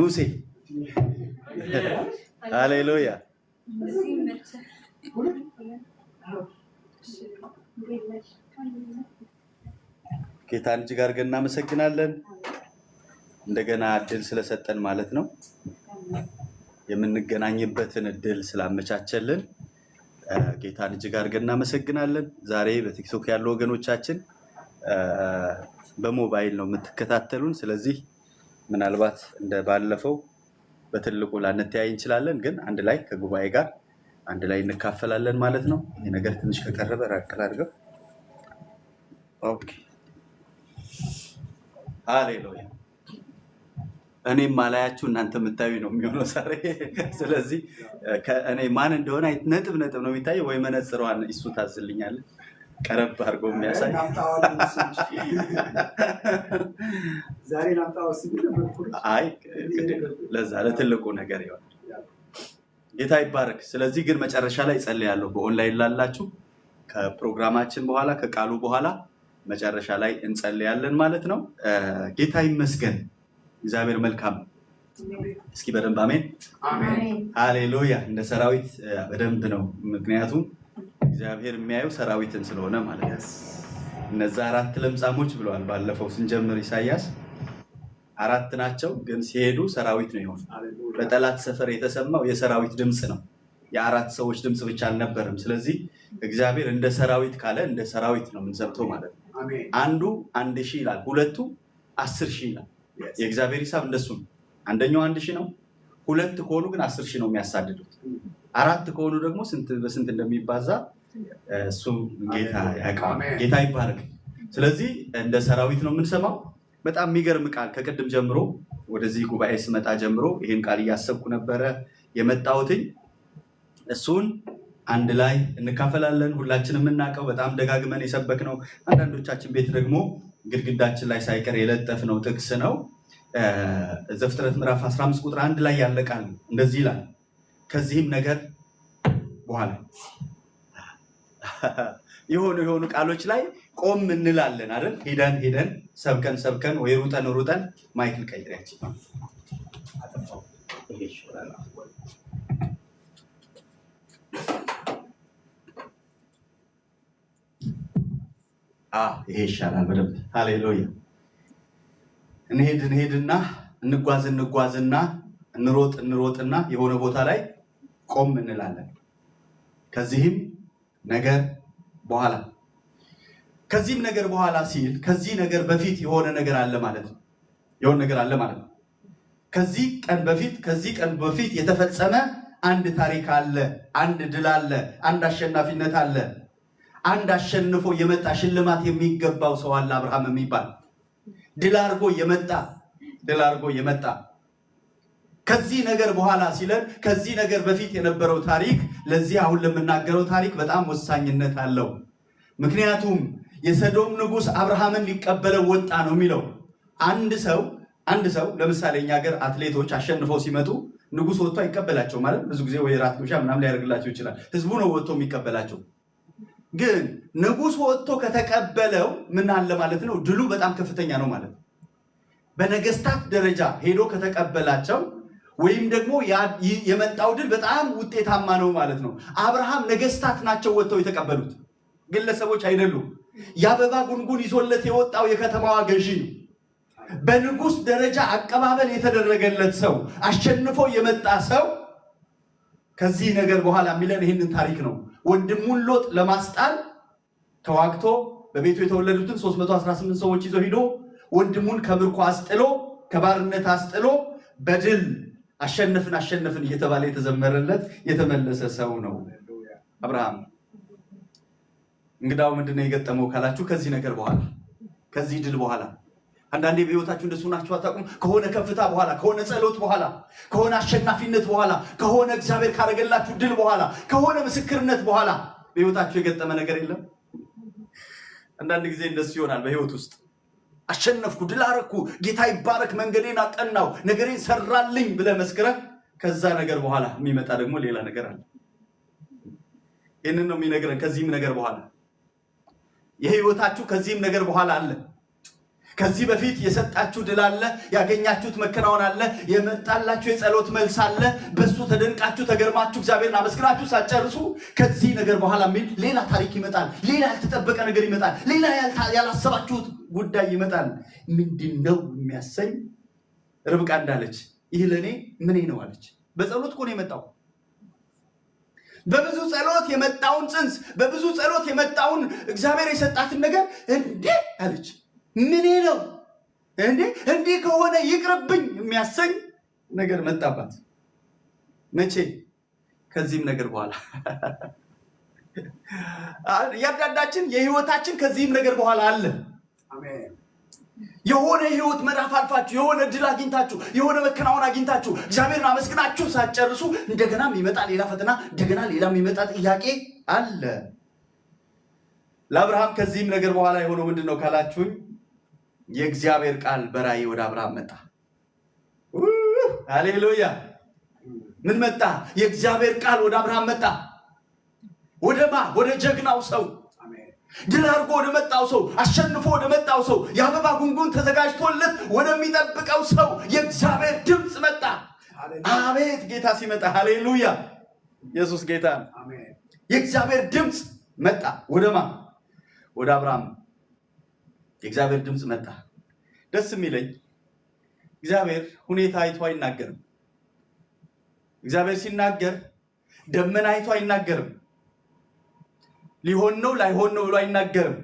ሙሴ ሃሌሉያ ጌታን እጅግ አድርገን እናመሰግናለን። እንደገና እድል ስለሰጠን ማለት ነው የምንገናኝበትን እድል ስላመቻቸልን ጌታን እጅግ አድርገን እናመሰግናለን። ዛሬ በቲክቶክ ያሉ ወገኖቻችን በሞባይል ነው የምትከታተሉን። ስለዚህ ምናልባት እንደ ባለፈው በትልቁ ላንተያይ እንችላለን፣ ግን አንድ ላይ ከጉባኤ ጋር አንድ ላይ እንካፈላለን ማለት ነው። ይሄ ነገር ትንሽ ከቀረበ ራቅ አድርገው። ኦኬ ሃሌሉያ። እኔም ማላያችሁ እናንተ የምታዩ ነው የሚሆነው ዛሬ። ስለዚህ እኔ ማን እንደሆነ ነጥብ ነው የሚታየው። ወይ መነጽሯን እሱ ታዝልኛል ቀረብ አድርጎ የሚያሳይ ዛሬ ላምጣውስ አይ ለዛ ለትልቁ ነገር ይሆናል። ጌታ ይባረክ። ስለዚህ ግን መጨረሻ ላይ ጸልያለሁ በኦንላይን ላላችሁ ከፕሮግራማችን በኋላ ከቃሉ በኋላ መጨረሻ ላይ እንጸልያለን ማለት ነው። ጌታ ይመስገን። እግዚአብሔር መልካም። እስኪ በደንብ አሜን አሜን ሃሌሉያ። እንደ ሰራዊት በደንብ ነው፣ ምክንያቱም እግዚአብሔር የሚያየው ሰራዊትን ስለሆነ ማለት ነው። እነዛ 4 ለምጻሞች ብለዋል ባለፈው ስንጀምር ኢሳይያስ 4 ናቸው፣ ግን ሲሄዱ ሰራዊት ነው የሆነው። በጠላት ሰፈር የተሰማው የሰራዊት ድምጽ ነው፣ የ4 ሰዎች ድምጽ ብቻ አልነበረም። ስለዚህ እግዚአብሔር እንደ ሰራዊት ካለ እንደ ሰራዊት ነው የምንሰብተው ማለት ነው። አንዱ 1000 ይላል፣ ሁለቱ 10000 ይላል። የእግዚአብሔር ሂሳብ እንደሱ ነው። አንደኛው 1000 ነው፣ 2 ከሆኑ ግን 10000 ነው የሚያሳድዱት። 4 ከሆኑ ደግሞ በስንት እንደሚባዛ እሱ ጌታ ያውቃል። ጌታ ይባረክ። ስለዚህ እንደ ሰራዊት ነው የምንሰማው። በጣም የሚገርም ቃል ከቅድም ጀምሮ ወደዚህ ጉባኤ ስመጣ ጀምሮ ይሄን ቃል እያሰብኩ ነበረ የመጣሁትኝ። እሱን አንድ ላይ እንካፈላለን። ሁላችንም የምናውቀው በጣም ደጋግመን የሰበክነው፣ አንዳንዶቻችን ቤት ደግሞ ግድግዳችን ላይ ሳይቀር የለጠፍነው ጥቅስ ነው። ዘፍጥረት ምዕራፍ 15 ቁጥር 1 ላይ ያለ ቃል እንደዚህ ይላል፣ ከዚህም ነገር በኋላ የሆኑ ቃሎች ላይ ቆም እንላለን አይደል? ሄደን ሰብከን ወይ ሩጠን ማይክል ቀይሪያችን ይሄ ይሻላል በደንብ ሃሌሉያ። እንሄድና እንጓዝና እንሮጥና የሆነ ቦታ ላይ ቆም እንላለን። ከዚህም ነገር በኋላ ሲል ከዚህ ነገር በፊት የሆነ ነገር አለ ማለት ነው። የሆነ ነገር አለ ማለት ነው። ከዚህ ቀን በፊት የተፈጸመ አንድ ታሪክ አለ፣ አንድ ድል አለ፣ አንድ አሸናፊነት አለ። አንድ አሸንፎ የመጣ ሽልማት የሚገባው ሰው አለ፣ አብርሃም የሚባል ድል አድርጎ የመጣ ከዚህ ነገር በኋላ ሲለን ከዚህ ነገር በፊት የነበረው ታሪክ ለዚህ አሁን ለምናገረው ታሪክ በጣም ወሳኝነት አለው። ምክንያቱም የሰዶም ንጉስ አብርሃምን ሊቀበለው ወጣ ነው የሚለው። አንድ ሰው ለምሳሌ እኛ ሀገር አትሌቶች አሸንፈው ሲመጡ ንጉስ ወጥቶ አይቀበላቸው ማለት ብዙ ጊዜ ወይ ራት ግብዣ ምናምን ሊያደርግላቸው ይችላል። ህዝቡ ነው ወጥቶ የሚቀበላቸው። ግን ንጉስ ወጥቶ ከተቀበለው ምን አለ ማለት ነው? ድሉ በጣም ከፍተኛ ነው ማለት ነው። በነገስታት ደረጃ ሄዶ ከተቀበላቸው ወይም ደግሞ የመጣው ድል በጣም ውጤታማ ነው ማለት ነው። አብርሃም ነገስታት ናቸው ወጥተው የተቀበሉት፣ ግለሰቦች አይደሉም። የአበባ ጉንጉን ይዞለት የወጣው የከተማዋ ገዢ ነው። በንጉስ ደረጃ አቀባበል የተደረገለት ሰው፣ አሸንፎ የመጣ ሰው። ከዚህ ነገር በኋላ የሚለን ይህንን ታሪክ ነው። ወንድሙን ሎጥ ለማስጣል ተዋግቶ በቤቱ የተወለዱትን 318 ሰዎች ይዞ ሂዶ ወንድሙን ከምርኮ አስጥሎ ከባርነት አስጥሎ በድል አሸነፍን እየተባለ የተዘመረለት የተመለሰ ሰው ነው አብርሃም። እንግዳው ምንድነው የገጠመው ካላችሁ ከዚህ ነገር በኋላ ከዚህ ድል በኋላ አንዳንዴ በህይወታችሁ እንደሱ ናችሁ አታውቁም? ከሆነ ከፍታ በኋላ ከሆነ ጸሎት በኋላ ከሆነ አሸናፊነት በኋላ ከሆነ እግዚአብሔር ካረገላችሁ ድል በኋላ ከሆነ ምስክርነት በኋላ በህይወታችሁ የገጠመ ነገር የለም? አንዳንድ ጊዜ እንደሱ ይሆናል በህይወት ውስጥ። አሸነፍኩ፣ ድል አረኩ፣ ጌታ ይባረክ፣ መንገዴን አቀናው፣ ነገሬን ሰራልኝ ብለህ መስክረህ ከዛ ነገር በኋላ የሚመጣ ደግሞ ሌላ ነገር አለ። ይህንን ነው የሚነግረን። ከዚህም ነገር በኋላ የህይወታችሁ ከዚህም ነገር በኋላ አለ። ከዚህ በፊት የሰጣችሁ ድል አለ፣ ያገኛችሁት መከናወን አለ፣ የመጣላችሁ የጸሎት መልስ አለ። በሱ ተደንቃችሁ ተገርማችሁ እግዚአብሔርን አመስግናችሁ ሳትጨርሱ ከዚህ ነገር በኋላ ሌላ ታሪክ ይመጣል። ሌላ ያልተጠበቀ ነገር ይመጣል። ሌላ ያላሰባችሁት ጉዳይ ይመጣል። ምንድነው የሚያሰኝ? ርብቃ እንዳለች ይህ ለኔ ምን ነው አለች። በጸሎት እኮ ነው የመጣው። በብዙ ጸሎት የመጣውን ጽንስ፣ በብዙ ጸሎት የመጣውን እግዚአብሔር የሰጣትን ነገር እንዴ አለች። ምን ነው እንዴ ከሆነ ይቅርብኝ የሚያሰኝ ነገር መጣባት። መቼ? ከዚህም ነገር በኋላ ያዳዳችን የህይወታችን ከዚህም ነገር በኋላ አለ። አሜን። የሆነ ህይወት ምዕራፍ አልፋችሁ የሆነ ድል አግኝታችሁ የሆነ መከናወን አግኝታችሁ እግዚአብሔርን አመስግናችሁ ሳትጨርሱ እንደገና የሚመጣ ሌላ ፈተና፣ እንደገና ሌላ የሚመጣ ጥያቄ አለ። ለአብርሃም ከዚህም ነገር በኋላ የሆነው ምንድነው ካላችሁኝ፣ የእግዚአብሔር ቃል በራእይ ወደ አብርሃም መጣ። ሃሌሉያ! ምን መጣ? የእግዚአብሔር ቃል ወደ አብርሃም መጣ። ወደማ? ወደ ጀግናው ሰው፣ ድል አድርጎ ወደ መጣው ሰው፣ አሸንፎ ወደ መጣው ሰው፣ የአበባ ጉንጉን ተዘጋጅቶለት ወደሚጠብቀው ሰው የእግዚአብሔር ድምፅ መጣ። አቤት! ጌታ ሲመጣ ሃሌሉያ! ኢየሱስ ጌታ ነው። የእግዚአብሔር ድምፅ መጣ። ወደማ? ወደ አብርሃም የእግዚአብሔር ድምፅ መጣ። ደስ የሚለኝ እግዚአብሔር ሁኔታ አይቶ አይናገርም። እግዚአብሔር ሲናገር ደመና አይቶ አይናገርም። ሊሆን ነው ላይሆን ነው ብሎ አይናገርም።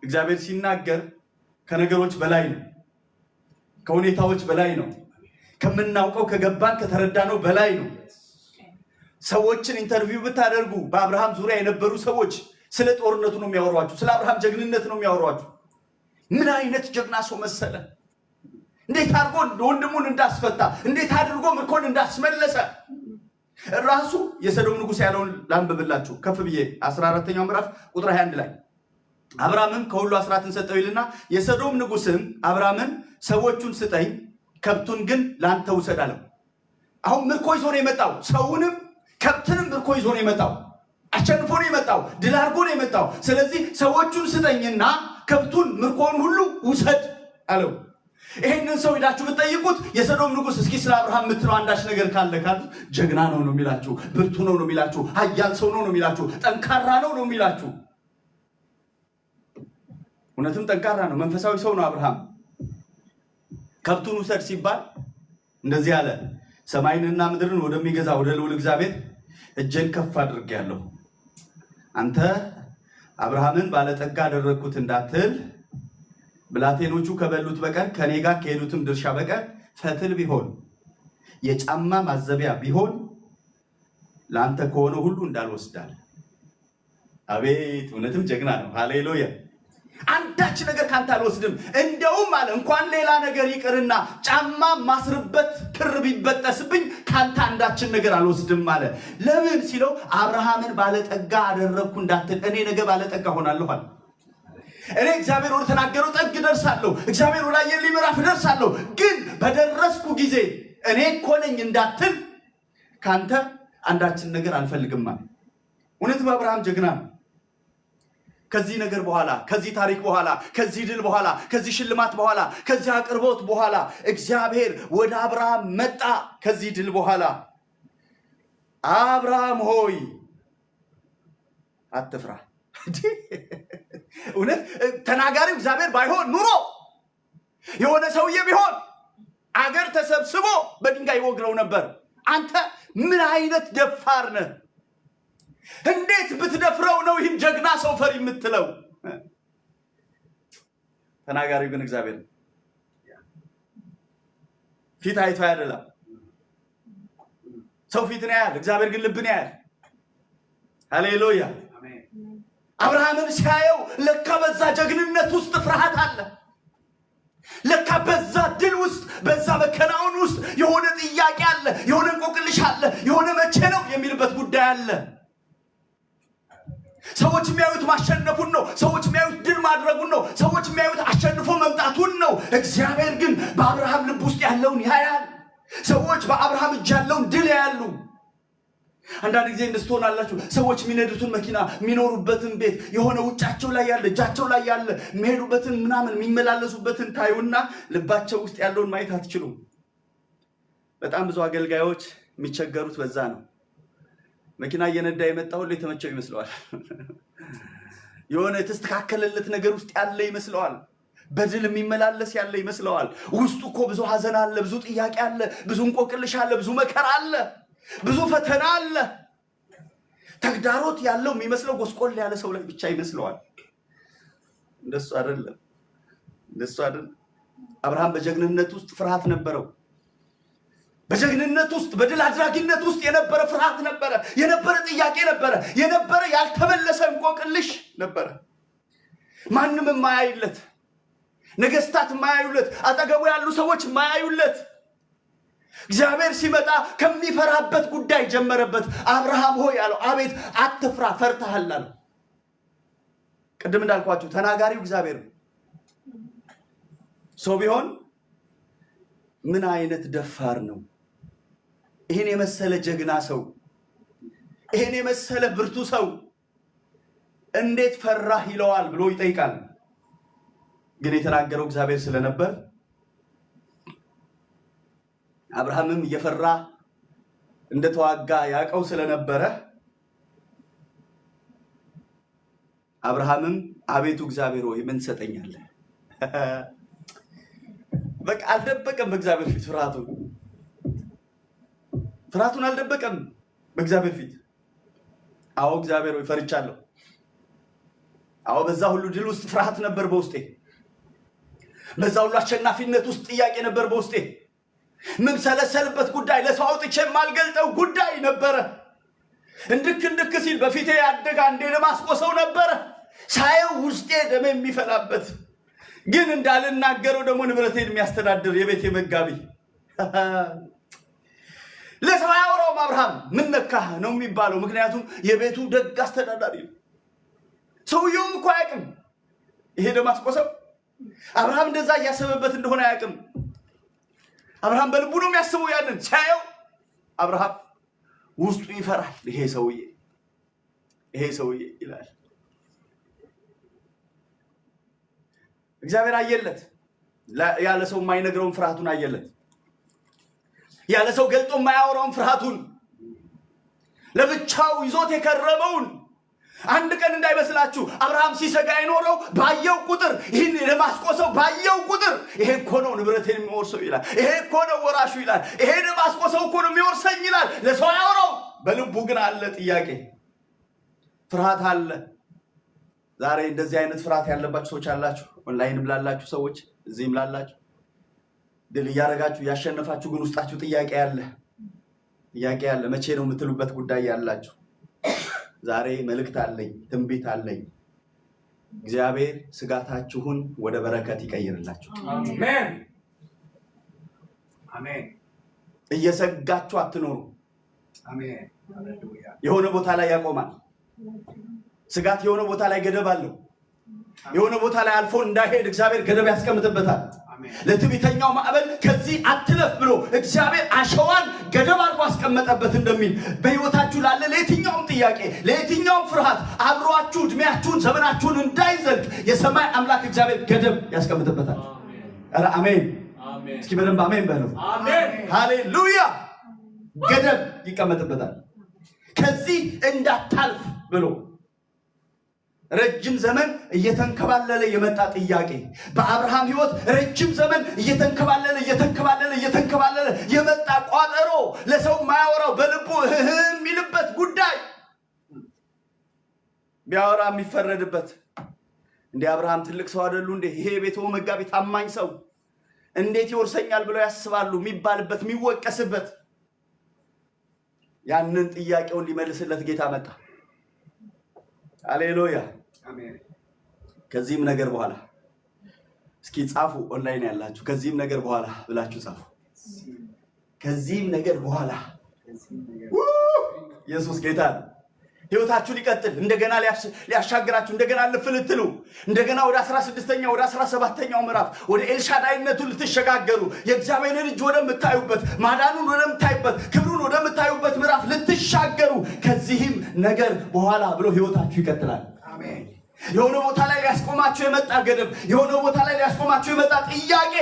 እግዚአብሔር ሲናገር ከነገሮች በላይ ነው፣ ከሁኔታዎች በላይ ነው፣ ከምናውቀው ከገባን ከተረዳነው በላይ ነው። ሰዎችን ኢንተርቪው ብታደርጉ በአብርሃም ዙሪያ የነበሩ ሰዎች ስለ ጦርነቱ ነው የሚያወሯችሁ፣ ስለ አብርሃም ጀግንነት ነው የሚያወሯችሁ። ምን አይነት ጀግና ሰው መሰለ! እንዴት አድርጎ ወንድሙን እንዳስፈታ፣ እንዴት አድርጎ ምርኮን እንዳስመለሰ ራሱ የሰዶም ንጉሥ ያለውን ላንብብላችሁ ከፍ ብዬ 14ኛው ምዕራፍ ቁጥር 21 ላይ አብርሃምም ከሁሉ አስራትን ሰጠው ይልና የሰዶም ንጉሥም አብርሃምን ሰዎቹን ስጠኝ፣ ከብቱን ግን ላንተ ውሰድ አለው። አሁን ምርኮ ይዞ ነው የመጣው። ሰውንም ከብትንም ምርኮ ይዞ ነው የመጣው። አሸንፎ ነው የመጣው። ድል አድርጎ ነው የመጣው። ስለዚህ ሰዎቹን ስጠኝና ከብቱን ምርኮን ሁሉ ውሰድ አለው። ይሄንን ሰው ሄዳችሁ ብትጠይቁት የሰዶም ንጉሥ እስኪ ስለ አብርሃም የምትለው አንዳች ነገር ካለ ካሉት ጀግና ነው የሚላችሁ፣ ብርቱ ነው የሚላችሁ፣ ኃያል ሰው ነው የሚላችሁ፣ ጠንካራ ነው የሚላችሁ። እውነትም ጠንካራ ነው፣ መንፈሳዊ ሰው ነው አብርሃም። ከብቱን ውሰድ ሲባል እንደዚህ አለ፣ ሰማይንና ምድርን ወደሚገዛ ወደ ልዑል እግዚአብሔር እጄን ከፍ አድርጌያለሁ። አንተ አብርሃምን ባለጠጋ አደረግኩት እንዳትል ብላቴኖቹ ከበሉት በቀር ከኔ ጋር ከሄዱትም ድርሻ በቀር ፈትል ቢሆን የጫማ ማዘቢያ ቢሆን ለአንተ ከሆነ ሁሉ እንዳልወስዳል። አቤት! እውነትም ጀግና ነው። ሃሌሉያ! አንዳች ነገር ካንተ አልወስድም። እንደውም አለ እንኳን ሌላ ነገር ይቅርና ጫማ ማስርበት ክር ቢበጠስብኝ ካንተ አንዳችን ነገር አልወስድም አለ። ለምን ሲለው አብርሃምን ባለጠጋ አደረግኩ እንዳትል፣ እኔ ነገ ባለጠጋ ሆናለሁ አለ። እኔ እግዚአብሔር ወደ ተናገረው ጥግ ደርሳለሁ። እግዚአብሔር ወደ አየልኝ ምዕራፍ ደርሳለሁ። ግን በደረስኩ ጊዜ እኔ እኮ ነኝ እንዳትል ካንተ አንዳችን ነገር አልፈልግም አለ። እውነትም አብርሃም ጀግና ነው። ከዚህ ነገር በኋላ፣ ከዚህ ታሪክ በኋላ፣ ከዚህ ድል በኋላ፣ ከዚህ ሽልማት በኋላ፣ ከዚህ አቅርቦት በኋላ እግዚአብሔር ወደ አብርሃም መጣ። ከዚህ ድል በኋላ አብርሃም ሆይ አትፍራ። እውነት ተናጋሪው እግዚአብሔር ባይሆን ኑሮ የሆነ ሰውዬ ቢሆን አገር ተሰብስቦ በድንጋይ ይወግረው ነበር። አንተ ምን አይነት ደፋር ነህ? እንዴት ብትደፍረው ነው ይህን ጀግና ሰው ፈሪ የምትለው? ተናጋሪው ግን እግዚአብሔር ፊት አይቶ አይደለም። ሰው ፊትን ያያል፣ እግዚአብሔር ግን ልብን ያያል። ሃሌሉያ! አብርሃምን ሲያየው ለካ በዛ ጀግንነት ውስጥ ፍርሃት አለ። ለካ በዛ ድል ውስጥ በዛ መከናወን ውስጥ የሆነ ጥያቄ አለ፣ የሆነ እንቆቅልሽ አለ፣ የሆነ መቼ ነው የሚልበት ጉዳይ አለ። ሰዎች የሚያዩት ማሸነፉን ነው። ሰዎች የሚያዩት ድል ማድረጉን ነው። ሰዎች የሚያዩት አሸንፎ መምጣቱን ነው። እግዚአብሔር ግን በአብርሃም ልብ ውስጥ ያለውን ያያል። ሰዎች በአብርሃም እጅ ያለውን ድል ያያሉ። አንዳንድ ጊዜ እንደስተሆናላችሁ ሰዎች የሚነዱትን መኪና የሚኖሩበትን ቤት የሆነ ውጫቸው ላይ ያለ እጃቸው ላይ ያለ የሚሄዱበትን ምናምን የሚመላለሱበትን ታዩና ልባቸው ውስጥ ያለውን ማየት አትችሉም። በጣም ብዙ አገልጋዮች የሚቸገሩት በዛ ነው። መኪና እየነዳ የመጣ ሁሉ የተመቸው ይመስለዋል። የሆነ የተስተካከለለት ነገር ውስጥ ያለ ይመስለዋል። በድል የሚመላለስ ያለ ይመስለዋል። ውስጡ እኮ ብዙ ሐዘን አለ፣ ብዙ ጥያቄ አለ፣ ብዙ እንቆቅልሽ አለ፣ ብዙ መከራ አለ፣ ብዙ ፈተና አለ። ተግዳሮት ያለው የሚመስለው ጎስቆል ያለ ሰው ላይ ብቻ ይመስለዋል። እንደሱ አይደለም። አብርሃም በጀግንነት ውስጥ ፍርሃት ነበረው። በጀግንነት ውስጥ በድል አድራጊነት ውስጥ የነበረ ፍርሃት ነበረ፣ የነበረ ጥያቄ ነበረ፣ የነበረ ያልተመለሰ እንቆቅልሽ ነበረ። ማንም የማያዩለት፣ ነገስታት የማያዩለት፣ አጠገቡ ያሉ ሰዎች የማያዩለት እግዚአብሔር ሲመጣ ከሚፈራበት ጉዳይ ጀመረበት። አብርሃም ሆይ አለው፣ አቤት አትፍራ፣ ፈርተሃል አለው። ቅድም እንዳልኳችሁ ተናጋሪው እግዚአብሔር ነው። ሰው ቢሆን ምን አይነት ደፋር ነው! ይሄን የመሰለ ጀግና ሰው፣ ይሄን የመሰለ ብርቱ ሰው እንዴት ፈራህ ይለዋል ብሎ ይጠይቃል። ግን የተናገረው እግዚአብሔር ስለነበር አብርሃምም እየፈራ እንደተዋጋ ያውቀው ስለነበረ አብርሃምም አቤቱ እግዚአብሔር ሆይ ምን ትሰጠኛለህ? በቃ አልደበቀም በእግዚአብሔር ፊት ፍርሃቱን አልደበቀም በእግዚአብሔር ፊት። አዎ እግዚአብሔር ሆይ ፈርቻለሁ። አዎ በዛ ሁሉ ድል ውስጥ ፍርሃት ነበር በውስጤ። በዛ ሁሉ አሸናፊነት ውስጥ ጥያቄ ነበር በውስጤ። ምምሰለሰልበት ጉዳይ፣ ለሰው አውጥቼ የማልገልጠው ጉዳይ ነበረ። እንድክ ሲል በፊቴ ያደገ አንዴ ደማስቆ ሰው ነበረ፣ ሳየው ውስጤ ደም የሚፈላበት፣ ግን እንዳልናገረው ደግሞ ንብረቴን የሚያስተዳድር የቤቴ መጋቢ። ለሰው ያወራው አብርሃም ምን ነካህ ነው የሚባለው፣ ምክንያቱም የቤቱ ደግ አስተዳዳሪ ነው። ሰውየውም እኮ አያውቅም ይሄ ደማስቆ ሰው አብርሃም እንደዛ እያሰበበት እንደሆነ አያውቅም። አብርሃም በልቡ ነው የሚያስበው። ያንን ሲያየው አብርሃም ውስጡ ይፈራል። ይሄ ሰውዬ ይላል። እግዚአብሔር አየለት። ያለ ሰው የማይነግረውን ፍርሃቱን አየለት። ያለ ሰው ገልጦ የማያወራውን ፍርሃቱን፣ ለብቻው ይዞት የከረመውን። አንድ ቀን እንዳይመስላችሁ አብርሃም ሲሰጋ የኖረው ባየው ቁጥር፣ ይህን የደማስቆ ሰው ባየው ቁጥር ይሄ እኮ ነው ንብረቴን የሚወርሰው ይላል። ይሄ እኮ ነው ወራሹ ይላል። ይሄ ደማስቆ ሰው እኮ ነው የሚወርሰኝ ይላል። ለሰው ያወራው፣ በልቡ ግን አለ ጥያቄ፣ ፍርሃት አለ። ዛሬ እንደዚህ አይነት ፍርሃት ያለባችሁ ሰዎች አላችሁ። ኦንላይንም ላላችሁ ሰዎች፣ እዚህም ላላችሁ ድል እያደረጋችሁ ያሸነፋችሁ፣ ግን ውስጣችሁ ጥያቄ አለ። መቼ ነው የምትሉበት ጉዳይ ያላችሁ ዛሬ መልእክት አለኝ፣ ትንቢት አለኝ። እግዚአብሔር ስጋታችሁን ወደ በረከት ይቀይርላችሁ። አሜን። እየሰጋችሁ አትኖሩ። አሜን። የሆነ ቦታ ላይ ያቆማል። ስጋት የሆነ ቦታ ላይ ገደብ አለው። የሆነ ቦታ ላይ አልፎ እንዳይሄድ እግዚአብሔር ገደብ ያስቀምጥበታል። ለትዕቢተኛው ማዕበል ከዚህ አትለፍ ብሎ እግዚአብሔር አሸዋን ገደብ አድርጎ አስቀመጠበት እንደሚል በህይወታችሁ ላለ ለየትኛውም ጥያቄ፣ ለየትኛውም ፍርሃት አብሯችሁ እድሜያችሁን ዘመናችሁን እንዳይዘልቅ የሰማይ አምላክ እግዚአብሔር ገደብ ያስቀምጥበታል። ኧረ አሜን! እስኪ በደንብ አሜን በሉ። ሃሌሉያ! ገደብ ይቀመጥበታል ከዚህ እንዳታልፍ ብሎ። ረጅም ዘመን እየተንከባለለ የመጣ ጥያቄ በአብርሃም ህይወት ረጅም ዘመን እየተንከባለለ የመጣ ቋጠሮ፣ ለሰው ማያወራው በልቡ የሚልበት ጉዳይ፣ ቢያወራ የሚፈረድበት። እንደ አብርሃም ትልቅ ሰው አይደሉ እንዴ? ይሄ ቤተው መጋቢ ታማኝ ሰው እንዴት ይወርሰኛል ብለው ያስባሉ የሚባልበት፣ የሚወቀስበት። ያንን ጥያቄውን ሊመልስለት ጌታ መጣ። ሃሌሉያ! ከዚህም ነገር በኋላ እስኪ ጻፉ፣ ኦንላይን ያላችሁ ከዚህም ነገር በኋላ ብላችሁ ጻፉ። ከዚህም ነገር በኋላ ኢየሱስ ጌታ ነው። ህይወታችሁ ሊቀጥል እንደገና ሊያሻግራችሁ እንደገና ልትሉ እንደገና ወደ 16ኛው ወደ 17ኛው ምዕራፍ ወደ ኤልሻዳይነቱ ልትሸጋገሩ የእግዚአብሔርን እጅ ወደምታዩበት ማዳኑን ወደምታዩበት ክብሩን ወደምታዩበት ምዕራፍ ልትሸጋገሩ ልትሻገሩ ከዚህም ነገር በኋላ ብሎ ህይወታችሁ ይቀጥላል። አሜን። የሆነ ቦታ ላይ ሊያስቆማችሁ የመጣ ገደብ፣ የሆነ ቦታ ላይ ሊያስቆማችሁ የመጣ ጥያቄ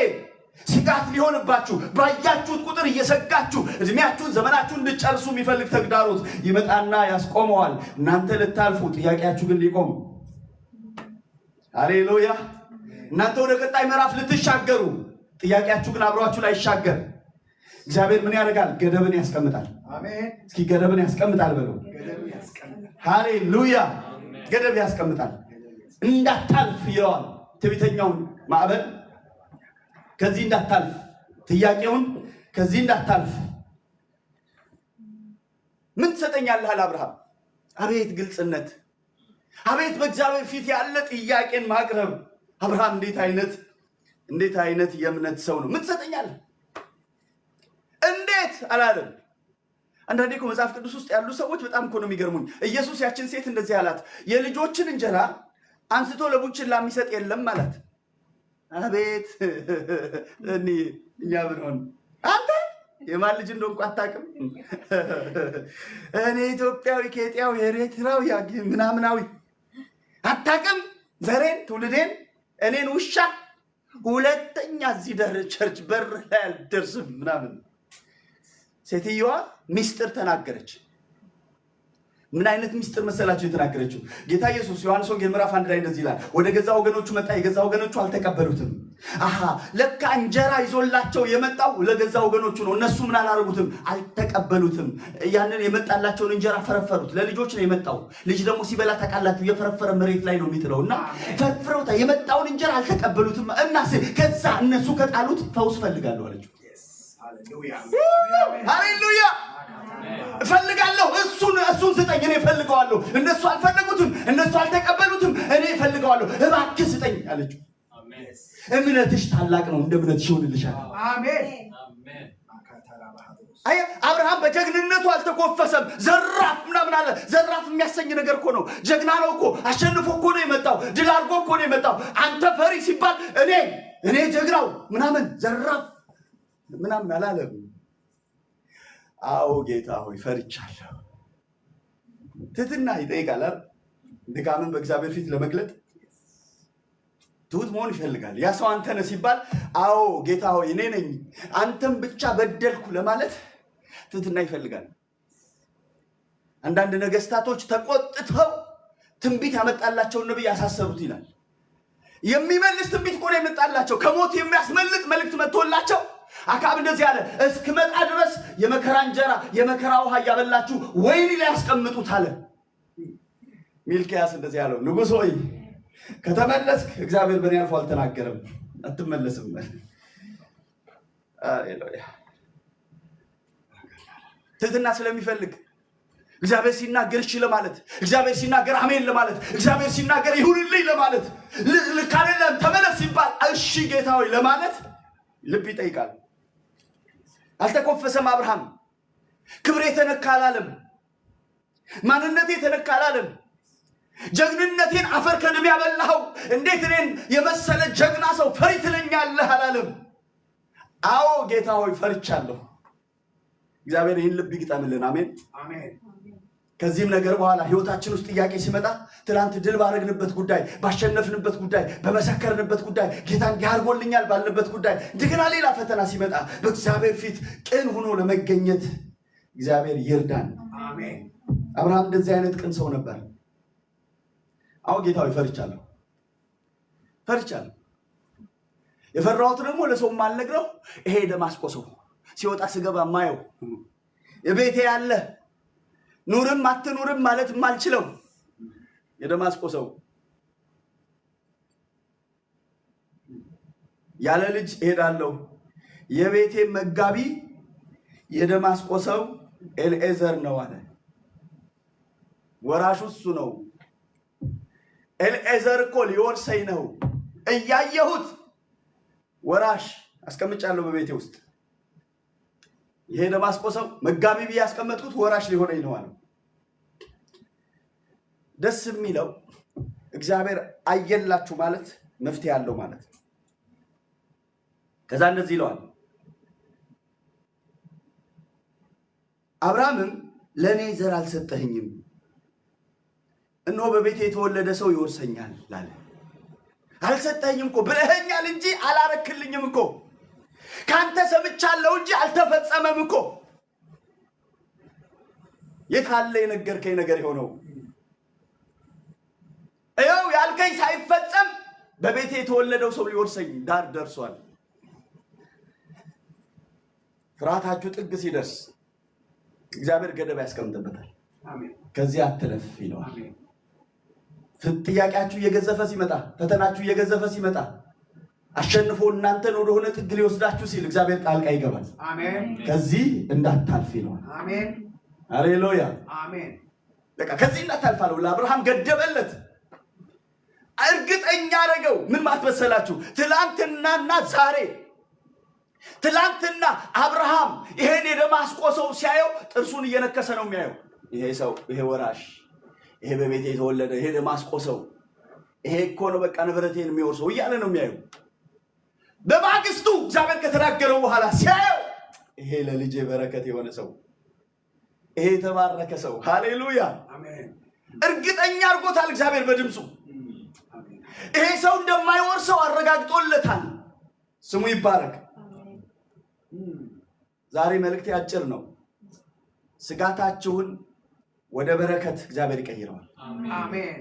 ስጋት ሊሆንባችሁ ባያችሁት ቁጥር እየሰጋችሁ እድሜያችሁን ዘመናችሁን እንድጨርሱ የሚፈልግ ተግዳሮት ይመጣና ያስቆመዋል። እናንተ ልታልፉ፣ ጥያቄያችሁ ግን ሊቆም። ሃሌሉያ። እናንተ ወደ ቀጣይ ምዕራፍ ልትሻገሩ፣ ጥያቄያችሁ ግን አብሯችሁ ላይ ይሻገር። እግዚአብሔር ምን ያደርጋል? ገደብን ያስቀምጣል። አሜን። እስኪ ገደብን ያስቀምጣል በሉ። ሃሌሉያ። ገደብ ያስቀምጣል። እንዳታልፍ ይለዋል ትዕቢተኛውን ማዕበል። ከዚህ እንዳታልፍ፣ ጥያቄውን ከዚህ እንዳታልፍ። ምን ትሰጠኛለህ አለ አብርሃም። አቤት ግልጽነት! አቤት በእግዚአብሔር ፊት ያለ ጥያቄን ማቅረብ! አብርሃም እንዴት አይነት የእምነት ሰው ነው! ምን ትሰጠኛለህ? እንዴት አላለም። አንዳንዴ እኮ መጽሐፍ ቅዱስ ውስጥ ያሉ ሰዎች በጣም እኮ ነው የሚገርሙኝ። ኢየሱስ ያችን ሴት እንደዚህ አላት፣ የልጆችን እንጀራ አንስቶ ለቡችላ የሚሰጥ የለም አላት። አቤት እኛ ብንሆን፣ አንተ የማን ልጅ እንደሆንኩ አታውቅም? እኔ ኢትዮጵያዊ፣ ኬጥያዊ፣ ኤርትራዊ፣ ምናምናዊ አታውቅም? ዘሬን፣ ትውልዴን፣ እኔን ውሻ ሁለተኛ እዚህ ቸርች በር ላይ አልደርስም ምናምን። ሴትዮዋ ሚስጥር ተናገረች። ምን አይነት ሚስጥር መሰላችሁ የተናገረችው? ጌታ ኢየሱስ ዮሐንስ ወንጌል ምዕራፍ 1 ላይ እንደዚህ ይላል፣ ወደ ገዛ ወገኖቹ መጣ፣ የገዛ ወገኖቹ አልተቀበሉትም። ለካ እንጀራ ይዞላቸው የመጣው ለገዛ ወገኖቹ ነው። እነሱ ምን አላረጉትም? አልተቀበሉትም። ያንን የመጣላቸውን እንጀራ ፈረፈሩት። ለልጆች ነው የመጣው። ልጅ ደግሞ ሲበላ ታውቃላችሁ፣ የፈረፈረ መሬት ላይ ነው የሚጥለውና ፈርፍረውታ የመጣውን እንጀራ አልተቀበሉትም። እና ከዛ እነሱ ከጣሉት ፈውስ ፈልጋለሁ አለችው። ሃሌሉያ። እፈልጋለሁ፣ እሱን ስጠኝ፣ እኔ እፈልገዋለሁ። እነሱ አልፈለጉትም፣ እነሱ አልተቀበሉትም፣ እኔ እፈልገዋለሁ፣ እባክህ ስጠኝ አለችው። እምነትሽ ታላቅ ነው፣ እንደ እምነትሽ ይሆንልሻል። አሜን። አብርሃም በጀግንነቱ አልተኮፈሰም። ዘራፍ ምናምን አለ። ዘራፍ የሚያሰኝ ነገር እኮ ነው። ጀግና ነው እኮ፣ አሸንፎ እኮ ነው የመጣው፣ ድል አድርጎ እኮ ነው የመጣው። አንተ ፈሪ ሲባል እኔ ጀግናው ምናምን ዘራፍ ምናምን አላለም። አዎ ጌታ ሆይ ፈርቻለሁ። ትህትና ይጠይቃል። ድካምን በእግዚአብሔር ፊት ለመግለጥ ትሁት መሆን ይፈልጋል። ያ ሰው አንተ ነህ ሲባል አዎ ጌታ ሆይ እኔ ነኝ፣ አንተም ብቻ በደልኩ ለማለት ትህትና ይፈልጋል። አንዳንድ ነገስታቶች ተቆጥተው ትንቢት ያመጣላቸውን ነብይ ያሳሰሩት ይላል። የሚመልስ ትንቢት እኮ ነው የመጣላቸው። ከሞት የሚያስመልጥ መልእክት መጥቶላቸው አካብ እንደዚህ አለ፣ እስክመጣ ድረስ የመከራ እንጀራ የመከራ ውሃ እያበላችሁ ወይን ላይ ያስቀምጡት አለ። ሚልክያስ እንደዚህ አለው፣ ንጉሥ ሆይ ከተመለስክ እግዚአብሔር በእኔ አልፎ አልተናገረም፣ አትመለስም። ትህትና ስለሚፈልግ እግዚአብሔር ሲናገር እሺ ለማለት፣ እግዚአብሔር ሲናገር አሜን ለማለት፣ እግዚአብሔር ሲናገር ይሁንልኝ ለማለት፣ ልክ አይደለም ተመለስ ሲባል እሺ ጌታ ሆይ ለማለት ልብ ይጠይቃል። አልተኮፈሰም አብርሃም። ክብሬ ተነካ አላለም። ማንነቴ ተነካ አላለም። ጀግንነቴን አፈር ከድሜ ያበላኸው እንዴት እኔን የመሰለ ጀግና ሰው ፈሪ ትለኛለህ አላለም። አዎ ጌታ ሆይ ፈርቻለሁ። እግዚአብሔር ይህን ልብ ይግጠምልን። አሜን አሜን። ከዚህም ነገር በኋላ ህይወታችን ውስጥ ጥያቄ ሲመጣ ትላንት ድል ባረግንበት ጉዳይ፣ ባሸነፍንበት ጉዳይ፣ በመሰከርንበት ጉዳይ፣ ጌታን ያርጎልኛል ባልንበት ጉዳይ እንደገና ሌላ ፈተና ሲመጣ በእግዚአብሔር ፊት ቅን ሆኖ ለመገኘት እግዚአብሔር ይርዳን። አሜን። አብርሃም እንደዚህ አይነት ቅን ሰው ነበር። አዎ ጌታ ሆይ ፈርቻለሁ። የፈራሁት ደግሞ ለሰው ማልነግረው ይሄ ደማስቆ ሰው ሲወጣ ስገባ ማየው የቤቴ ያለ ኑርም አትኑርም ማለት ማልችለው የደማስቆ ሰው ያለ ልጅ እሄዳለሁ። የቤቴ መጋቢ የደማስቆ ሰው ኤልኤዘር ነው አለ። ወራሹ እሱ ነው። ኤልኤዘር እኮ ሊወርሰኝ ነው እያየሁት ወራሽ አስቀምጫለሁ በቤቴ ውስጥ። ይሄ ደማስቆ ሰው መጋቢ ብዬ ያስቀመጥኩት ወራሽ ሊሆነኝ ነው አለ። ደስ የሚለው እግዚአብሔር አየላችሁ ማለት መፍትሄ ያለው ማለት ነው። ከዛ እንደዚህ ይለዋል። አብርሃምም ለኔ ዘር አልሰጠኸኝም፣ እነሆ በቤቴ የተወለደ ሰው ይወርሰኛል አለ። አልሰጠኸኝም እኮ ብለኸኛል እንጂ አላረክልኝም እኮ፣ ካንተ ሰምቻለሁ እንጂ አልተፈጸመም እኮ። የታለ የነገርከኝ ነገር የሆነው? ይኸው ያልከኝ ሳይፈጸም በቤቴ የተወለደው ሰው ሊወርሰኝ ዳር ደርሷል። ፍርሃታችሁ ጥግ ሲደርስ እግዚአብሔር ገደብ ያስቀምጥበታል። ከዚህ አትለፍ ይለዋል። ጥያቄያችሁ እየገዘፈ ሲመጣ፣ ፈተናችሁ እየገዘፈ ሲመጣ፣ አሸንፎ እናንተን ወደሆነ ጥግ ሊወስዳችሁ ሲል እግዚአብሔር ጣልቃ ይገባል። ከዚህ እንዳታልፍ ይለዋል። ሃሌሉያ አሜን። በቃ ከዚህ እንዳታልፍ አለው። ለአብርሃም ገደበለት፣ እርግጠኛ አደረገው። ምን ማትመሰላችሁ? ትላንትናና ዛሬ። ትላንትና አብርሃም ይሄን የደማስቆ ሰው ሲያየው ጥርሱን እየነከሰ ነው የሚያየው። ይሄ ሰው፣ ይሄ ወራሽ፣ ይሄ በቤቴ የተወለደ ይሄ ደማስቆ ሰው፣ ይሄ እኮ ነው በቃ ንብረቴን የሚወርሰው እያለ ነው የሚያየው። በማግስቱ እግዚአብሔር ከተናገረው በኋላ ሲያየው ይሄ ለልጄ በረከት የሆነ ሰው፣ ይሄ የተባረከ ሰው፣ ሃሌሉያ አሜን፣ እርግጠኛ አድርጎታል እግዚአብሔር በድምፁ። ይሄ ሰው እንደማይወርሰው አረጋግጦለታል። ስሙ ይባረክ። ዛሬ መልእክቴ አጭር ነው። ስጋታችሁን ወደ በረከት እግዚአብሔር ይቀይረዋል። አሜን።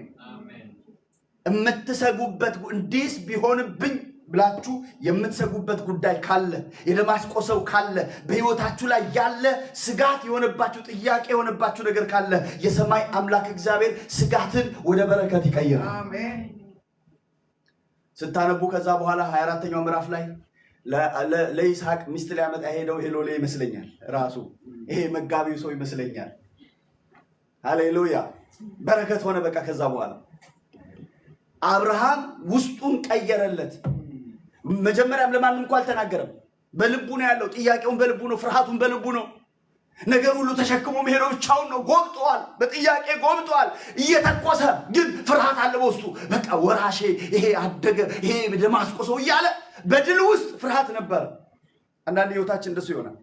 የምትሰጉበት እንዲስ ቢሆንብኝ ብላችሁ የምትሰጉበት ጉዳይ ካለ፣ የደማስቆ ሰው ካለ፣ በህይወታችሁ ላይ ያለ ስጋት የሆነባችሁ ጥያቄ የሆነባችሁ ነገር ካለ የሰማይ አምላክ እግዚአብሔር ስጋትን ወደ በረከት ይቀይራል። አሜን። ስታነቡ ከዛ በኋላ 24ኛው ምዕራፍ ላይ ለይስሐቅ ሚስት ሊያመጣ ሄደው ሄሎሌ ይመስለኛል፣ ራሱ ይሄ መጋቢው ሰው ይመስለኛል። ሃሌሉያ በረከት ሆነ። በቃ ከዛ በኋላ አብርሃም ውስጡን ቀየረለት። መጀመሪያም ለማንም እንኳን አልተናገረም። በልቡ ነው ያለው። ጥያቄውን በልቡ ነው፣ ፍርሃቱን በልቡ ነው። ነገር ሁሉ ተሸክሞ መሄደው ብቻውን ነው። ጎብጧል፣ በጥያቄ ጎብጧል። እየተቆሰ ግን ፍርሃት አለ በውስጡ። በቃ ወራሼ፣ ይሄ አደገ፣ ይሄ ደማስቆ ሰው እያለ በድል ውስጥ ፍርሃት ነበር። አንዳንድ ህይወታችን እንደሱ ይሆናል።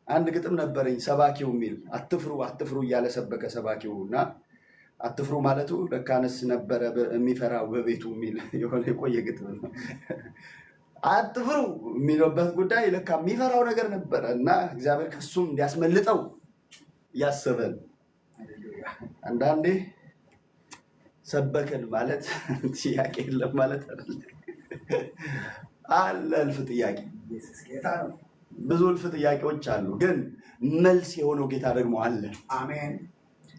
አንድ ግጥም ነበረኝ ሰባኪው የሚል አትፍሩ አትፍሩ እያለ ሰበከ ሰባኪውና አትፍሩ ማለቱ ለካንስ ነበረ የሚፈራው በቤቱ የሚል የሆነ የቆየ ግጥም ነው። አትፍሩ የሚለበት ጉዳይ ለካ የሚፈራው ነገር ነበረ እና እግዚአብሔር ከሱም እንዲያስመልጠው ያሰበን። አንዳንዴ ሰበከን ማለት ጥያቄ የለም ማለት አይደለም። አለ እልፍ ጥያቄ፣ ብዙ እልፍ ጥያቄዎች አሉ። ግን መልስ የሆነው ጌታ ደግሞ አለ። አሜን።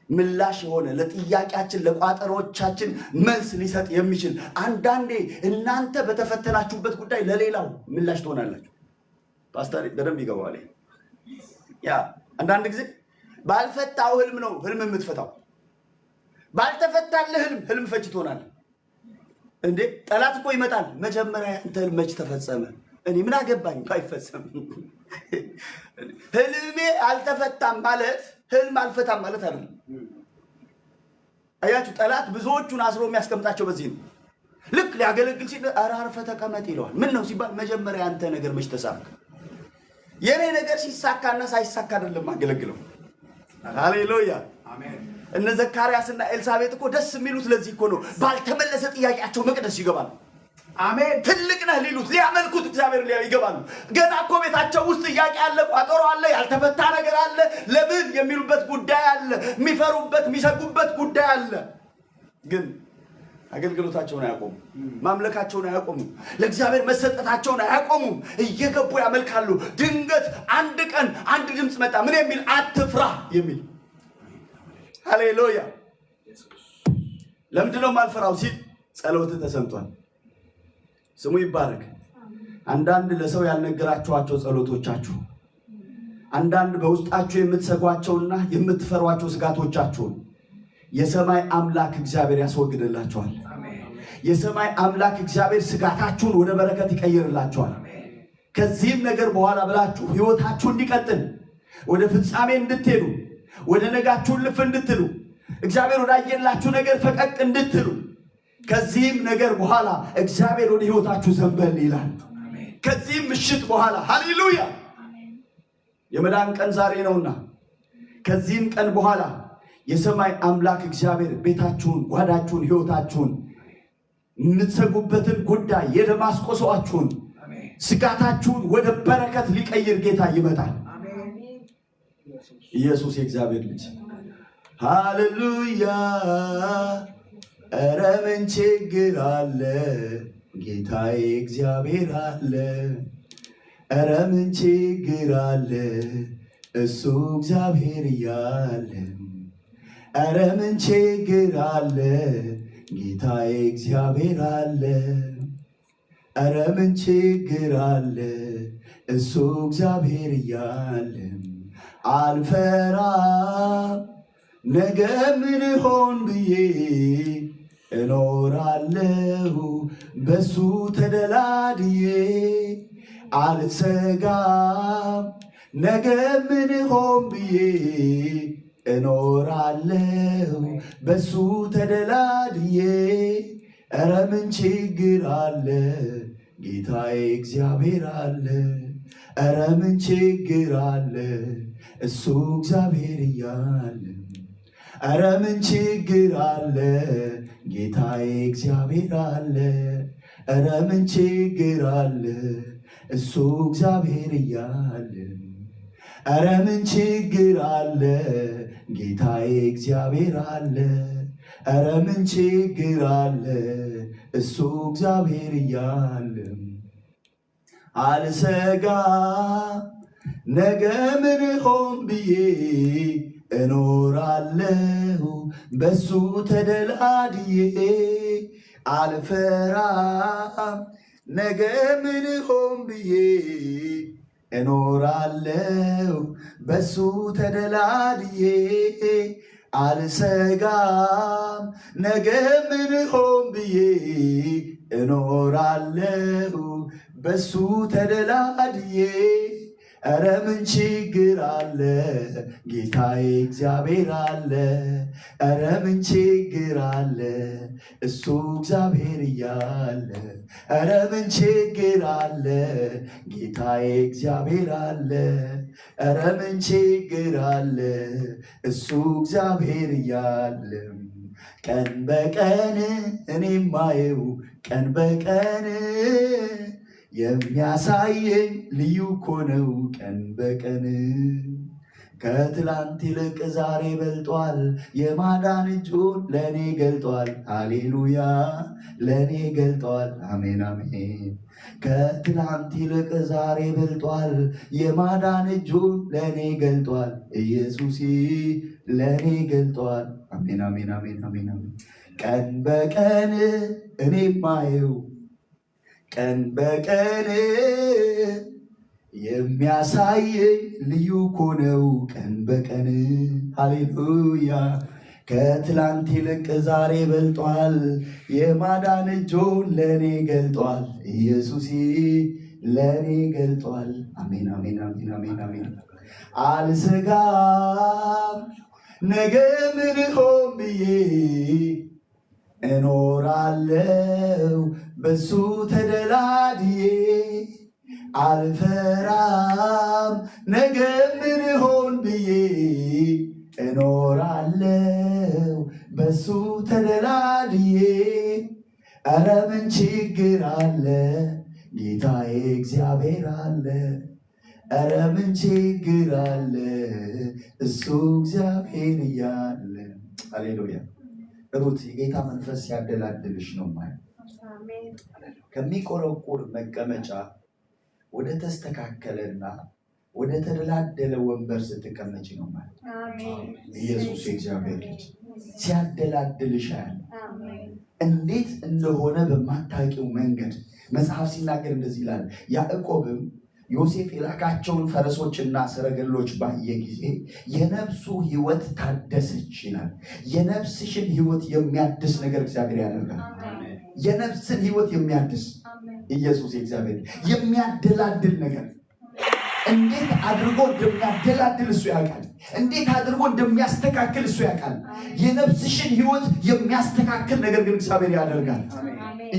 ምላሽ የሆነ ለጥያቄያችን ለቋጠሮቻችን መልስ ሊሰጥ የሚችል። አንዳንዴ እናንተ በተፈተናችሁበት ጉዳይ ለሌላው ምላሽ ትሆናላችሁ። ፓስተር በደንብ ይገባዋል። ያ አንዳንድ ጊዜ ባልፈታው ህልም ነው ህልም የምትፈታው። ባልተፈታልህ ህልም ፈቺ ትሆናለህ። እንዴ ጠላት እኮ ይመጣል። መጀመሪያ አንተ ህልም መች ተፈጸመ? እኔ ምን አገባኝ ባይፈጸም። ህልሜ አልተፈታም ማለት ህልም አልፈታም ማለት አይደለም። አያችሁ፣ ጠላት ብዙዎቹን አስሮ የሚያስቀምጣቸው በዚህ ነው። ልክ ሊያገለግል ሲል አራርፈ ተቀመጥ ይለዋል። ምን ነው ሲባል መጀመሪያ አንተ ነገር መች ተሳካ? የኔ ነገር ሲሳካና ሳይሳካ አይደለም አገለግለው። ሃሌሉያ አሜን። እነ ዘካርያስና ኤልሳቤጥ እኮ ደስ የሚሉት ለዚህ እኮ ነው። ባልተመለሰ ጥያቄያቸው መቅደስ ይገባሉ። አሜን። ትልቅ ነህ ሊሉት ሊያመልኩት እግዚአብሔር ይገባሉ። ገና እኮ ቤታቸው ውስጥ ጥያቄ አለ፣ ቋጠሮ አለ፣ ያልተፈታ ነገር አለ። ለምን የሚሉበት ጉዳይ አለ፣ የሚፈሩበት የሚሰጉበት ጉዳይ አለ። ግን አገልግሎታቸውን አያቆሙም፣ ማምለካቸውን አያቆሙም፣ ለእግዚአብሔር መሰጠታቸውን አያቆሙም። እየገቡ ያመልካሉ። ድንገት አንድ ቀን አንድ ድምፅ መጣ። ምን የሚል? አትፍራ የሚል። ሃሌሉያ። ለምንድነው ማልፈራው ሲል ጸሎት ተሰምቷል። ስሙ ይባረክ። አንዳንድ ለሰው ያልነገራችኋቸው ጸሎቶቻችሁ፣ አንዳንድ በውስጣችሁ የምትሰጓቸውና የምትፈሯቸው ስጋቶቻችሁን የሰማይ አምላክ እግዚአብሔር ያስወግድላችኋል። የሰማይ አምላክ እግዚአብሔር ስጋታችሁን ወደ በረከት ይቀይርላችኋል። ከዚህም ነገር በኋላ ብላችሁ ህይወታችሁ እንዲቀጥል፣ ወደ ፍጻሜ እንድትሄዱ፣ ወደ ነጋችሁን ልፍ እንድትሉ፣ እግዚአብሔር ወዳየላችሁ ነገር ፈቀቅ እንድትሉ፣ ከዚህም ነገር በኋላ እግዚአብሔር ወደ ህይወታችሁ ዘንበል ይላል። ከዚህም ምሽት በኋላ ሃሌሉያ የመዳን ቀን ዛሬ ነውና ከዚህም ቀን በኋላ የሰማይ አምላክ እግዚአብሔር ቤታችሁን፣ ጓዳችሁን፣ ሕይወታችሁን የምትሰጉበትን ጉዳይ የደማስቆ ሰዋችሁን ስጋታችሁን ወደ በረከት ሊቀይር ጌታ ይመጣል። ኢየሱስ የእግዚአብሔር ልጅ ሃሌሉያ። ኧረ ምን ችግር አለ ጌታዬ እግዚአብሔር አለ። ኧረ ምን ችግር አለ እሱ እግዚአብሔር እያለ። ኧረ ምን ችግር አለ ጌታዬ እግዚአብሔር አለ። ኧረ ምን ችግር አለ እሱ እግዚአብሔር እያለ። አልፈራም ነገ ምን ሆን ብዬ እኖራለሁ በሱ ተደላድዬ። አልሰጋም ነገ ምን ሆን ብዬ እኖራለሁ በሱ ተደላድዬ። ኧረ ምን ችግር አለ ጌታዬ እግዚአብሔር አለ። ኧረ ምን ችግር አለ እሱ እግዚአብሔር እያለ። ኧረ ምን ችግር አለ ጌታዬ እግዚአብሔር አለ። ኧረ ምን ችግር አለ እሱ እግዚአብሔር እያለ። ኧረ ምን ችግር አለ ጌታዬ እግዚአብሔር አለ። ኧረ ምን ችግር አለ እሱ እግዚአብሔር እያለ። አልሰጋም ነገ ምን ሆን ብዬ እኖራለሁ በሱ ተደላድዬ። አልፈራም ነገ ምን ሆን ብዬ እኖራለሁ በሱ ተደላድዬ። አልሰጋም ነገ ምን ሆን ብዬ እኖራለሁ በሱ ተደላድዬ። ኧረ ምን ችግር አለ ጌታዬ እግዚአብሔር አለ። ኧረ ምን ችግር አለ እሱ እግዚአብሔር እያለ። ኧረ ምን ችግር አለ ጌታዬ እግዚአብሔር አለ። ኧረ ምን ችግር አለ እሱ እግዚአብሔር እያለ። ቀን በቀን እኔ ማየው ቀን በቀን የሚያሳየኝ ልዩ እኮ ነው ቀን በቀን። ከትላንት ይልቅ ዛሬ በልጧል የማዳን እጁን ለእኔ ገልጧል። ሃሌሉያ ለእኔ ገልጧል። አሜን አሜን። ከትላንት ይልቅ ዛሬ በልጧል የማዳን እጁን ለእኔ ገልጧል። ኢየሱስ ለእኔ ገልጧል። አሜን አሜን አሜን አሜን። ቀን በቀን እኔ ማየው ቀን በቀን የሚያሳየኝ ልዩ እኮ ነው ቀን በቀን። ሃሌሉያ ከትላንት ይልቅ ዛሬ በልጧል የማዳን እጁን ለእኔ ገልጧል። ኢየሱስ ለእኔ ገልጧል። አሜን አሜን አሜን አሜን አሜን። አልሰጋም ነገ ምን ሆን ብዬ እኖራለሁ በሱ ተደላድዬ። አልፈራም ነገ ምን ሆን ብዬ እኖራለሁ በሱ ተደላድዬ። ኧረ ምን ችግር አለ ጌታዬ እግዚአብሔር አለ። ኧረ ምን ችግር አለ እሱ እግዚአብሔር እያለ። ሃሌሉያ። ሩት የጌታ መንፈስ ያደላድልሽ ነው ማለት ከሚቆረቁር መቀመጫ ወደ ተስተካከለና ወደ ተደላደለ ወንበር ስትቀመጪ ነው ማለት። ኢየሱስ የእግዚአብሔር ልጅ ሲያደላድልሽ ያለ እንዴት እንደሆነ በማታውቂው መንገድ መጽሐፍ ሲናገር እንደዚህ ይላል። ያዕቆብም ዮሴፍ የላካቸውን ፈረሶችና ሰረገሎች ባየ ጊዜ የነፍሱ ሕይወት ታደሰች ይላል። የነፍስሽን ሕይወት የሚያድስ ነገር እግዚአብሔር ያደርጋል። የነፍስን ሕይወት የሚያድስ ኢየሱስ የእግዚአብሔር የሚያደላድል ነገር እንዴት አድርጎ እንደሚያደላድል እሱ ያውቃል። እንዴት አድርጎ እንደሚያስተካክል እሱ ያውቃል። የነፍስሽን ሕይወት የሚያስተካክል ነገር ግን እግዚአብሔር ያደርጋል።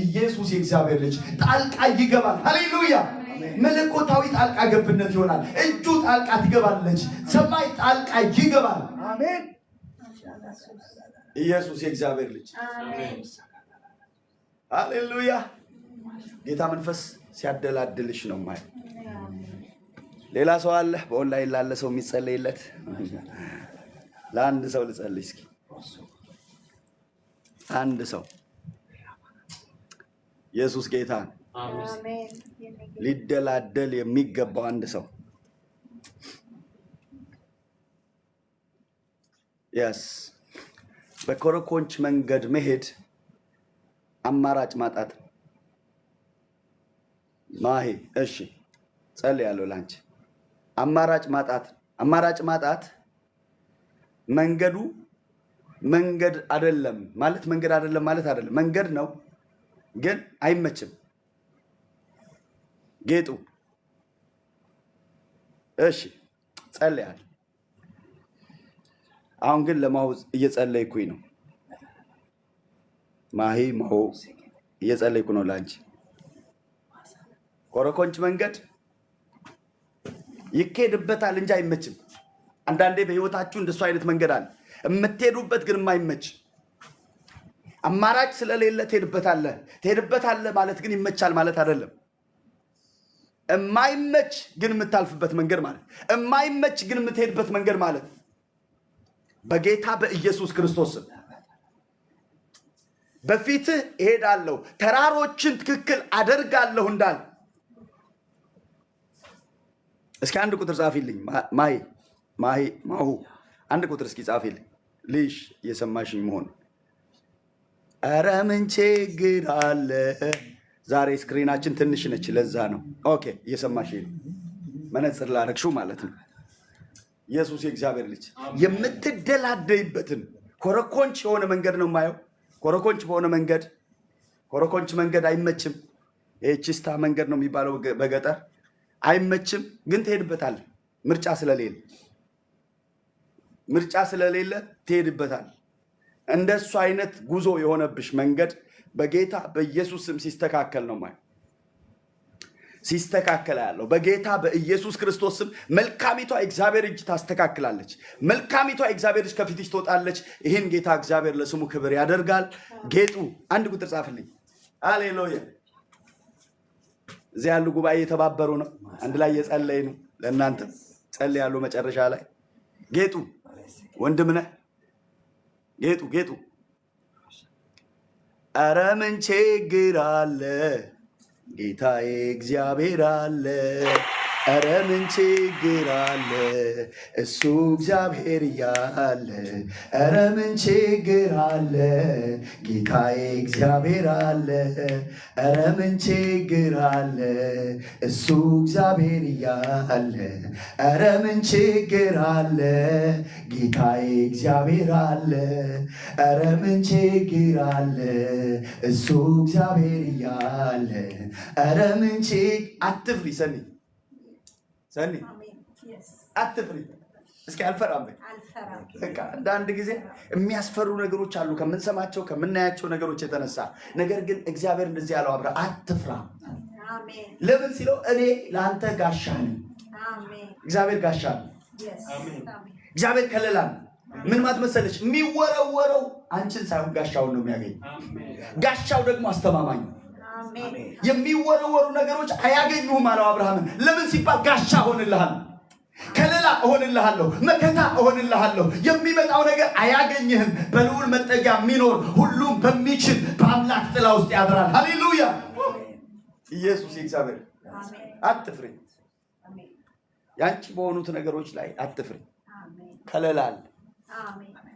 ኢየሱስ የእግዚአብሔር ልጅ ጣልቃ ይገባል። ሃሌሉያ መለኮታዊ ጣልቃ ገብነት ይሆናል። እጁ ጣልቃ ትገባለች። ሰማይ ጣልቃ ይገባል። አሜን። ኢየሱስ የእግዚአብሔር ልጅ አሜን። ሃሌሉያ። ጌታ መንፈስ ሲያደላድልሽ ነው ማለት። ሌላ ሰው አለ በኦንላይን ላለ ሰው የሚጸለይለት? ለአንድ ሰው ልጸልይ እስኪ። አንድ ሰው ኢየሱስ ጌታ አሜን። ሊደላደል የሚገባው አንድ ሰው yes በኮረኮንች መንገድ መሄድ አማራጭ ማጣት ማሂ እሺ ጸልያለሁ ላንቺ። አማራጭ ማጣት መንገዱ መንገድ አይደለም ማለት መንገድ ነው ግን አይመችም ጌጡ። እሺ ጸልያለሁ። አሁን ግን ለማውዝ እየጸለይኩኝ ነው። ማሂ ማሁ እየጸለይኩ ነው ላንቺ። ኮረኮንች መንገድ ይኬድበታል እንጂ አይመችም። አንዳንዴ በህይወታችሁ እንደሱ አይነት መንገድ አለ የምትሄዱበት ግን የማይመች። አማራጭ ስለሌለ ትሄድበታለህ ማለት ግን ይመቻል ማለት አይደለም። የማይመች ግን የምታልፍበት መንገድ ማለት፣ የማይመች ግን የምትሄድበት መንገድ ማለት በጌታ በኢየሱስ ክርስቶስ ስም በፊትህ እሄዳለሁ፣ ተራሮችን ትክክል አደርጋለሁ እንዳል። እስኪ አንድ ቁጥር ጻፊልኝ ማሁ አንድ ቁጥር እስኪ ጻፊልኝ ልሽ እየሰማሽኝ መሆን። ኧረ ምን ችግር አለ? ዛሬ ስክሪናችን ትንሽ ነች፣ ለዛ ነው። ኦኬ እየሰማሽኝ መነጽር ላረግሽው ማለት ነው። ኢየሱስ የእግዚአብሔር ልጅ የምትደላደይበትን ኮረኮንች የሆነ መንገድ ነው የማየው። ኮረኮንች መንገድ አይመችም። ቺስታ መንገድ ነው የሚባለው በገጠር አይመችም፣ ግን ትሄድበታለህ። ምርጫ ስለሌለ ትሄድበታል። እንደሱ አይነት ጉዞ የሆነብሽ መንገድ በጌታ በኢየሱስ ስም ሲስተካከል ነው ማለት ሲስተካከል ያለው በጌታ በኢየሱስ ክርስቶስ ስም መልካሚቷ እግዚአብሔር እጅ ታስተካክላለች። መልካሚቷ እግዚአብሔር እጅ ከፊትሽ ትወጣለች። ይህን ጌታ እግዚአብሔር ለስሙ ክብር ያደርጋል። ጌጡ አንድ ቁጥር ጻፍልኝ። ሃሌሉያ። እዚህ ያሉ ጉባኤ የተባበሩ ነው፣ አንድ ላይ የጸለይ ነው። ለእናንተ ጸልያሉ። መጨረሻ ላይ ጌጡ ወንድም ነህ ጌጡ ኧረ ምን ችግር አለ? ጌታዬ እግዚአብሔር አለ። ኧረ ምን ችግር አለ? እሱ እግዚአብሔር እያለ። ኧረ ምን ችግር አለ? ጌታዬ እግዚአብሔር አለ። ኧረ ምን ችግር አለ? እሱ እግዚአብሔር እያለ። ኧረ ምን ችግር አለ? ጌታዬ እግዚአብሔር አለ። ኧረ ምን ችግር አለ? እሱ እግዚአብሔር እያለ። ኧረ ምን አትፍሪ ሰኒ አትፍሪ። እስኪ አልፈራም። በቃ አንዳንድ ጊዜ የሚያስፈሩ ነገሮች አሉ ከምንሰማቸው ከምናያቸው ነገሮች የተነሳ። ነገር ግን እግዚአብሔር እንደዚህ ያለው አብራ አትፍራ። ለምን ሲለው እኔ ለአንተ ጋሻ ነኝ። እግዚአብሔር ጋሻ ነው። እግዚአብሔር ከለላ ነው። ምን ማለት መሰለች? የሚወረወረው አንቺን ሳይሆን ጋሻውን ነው የሚያገኝ። ጋሻው ደግሞ አስተማማኝ ነው። የሚወረወሩ ነገሮች አያገኙህም አለው አብርሃምን። ለምን ሲባል ጋሻ እሆንልሃለሁ፣ ከለላ እሆንልሃለሁ፣ መከታ እሆንልሃለሁ። የሚመጣው ነገር አያገኝህም። በልዑል መጠጊያ የሚኖር ሁሉም በሚችል በአምላክ ጥላ ውስጥ ያድራል። ሃሌሉያ። ኢየሱስ እግዚአብሔር። አትፍሪ። ያንቺ በሆኑት ነገሮች ላይ አትፍሪ። ከለላ አለ፣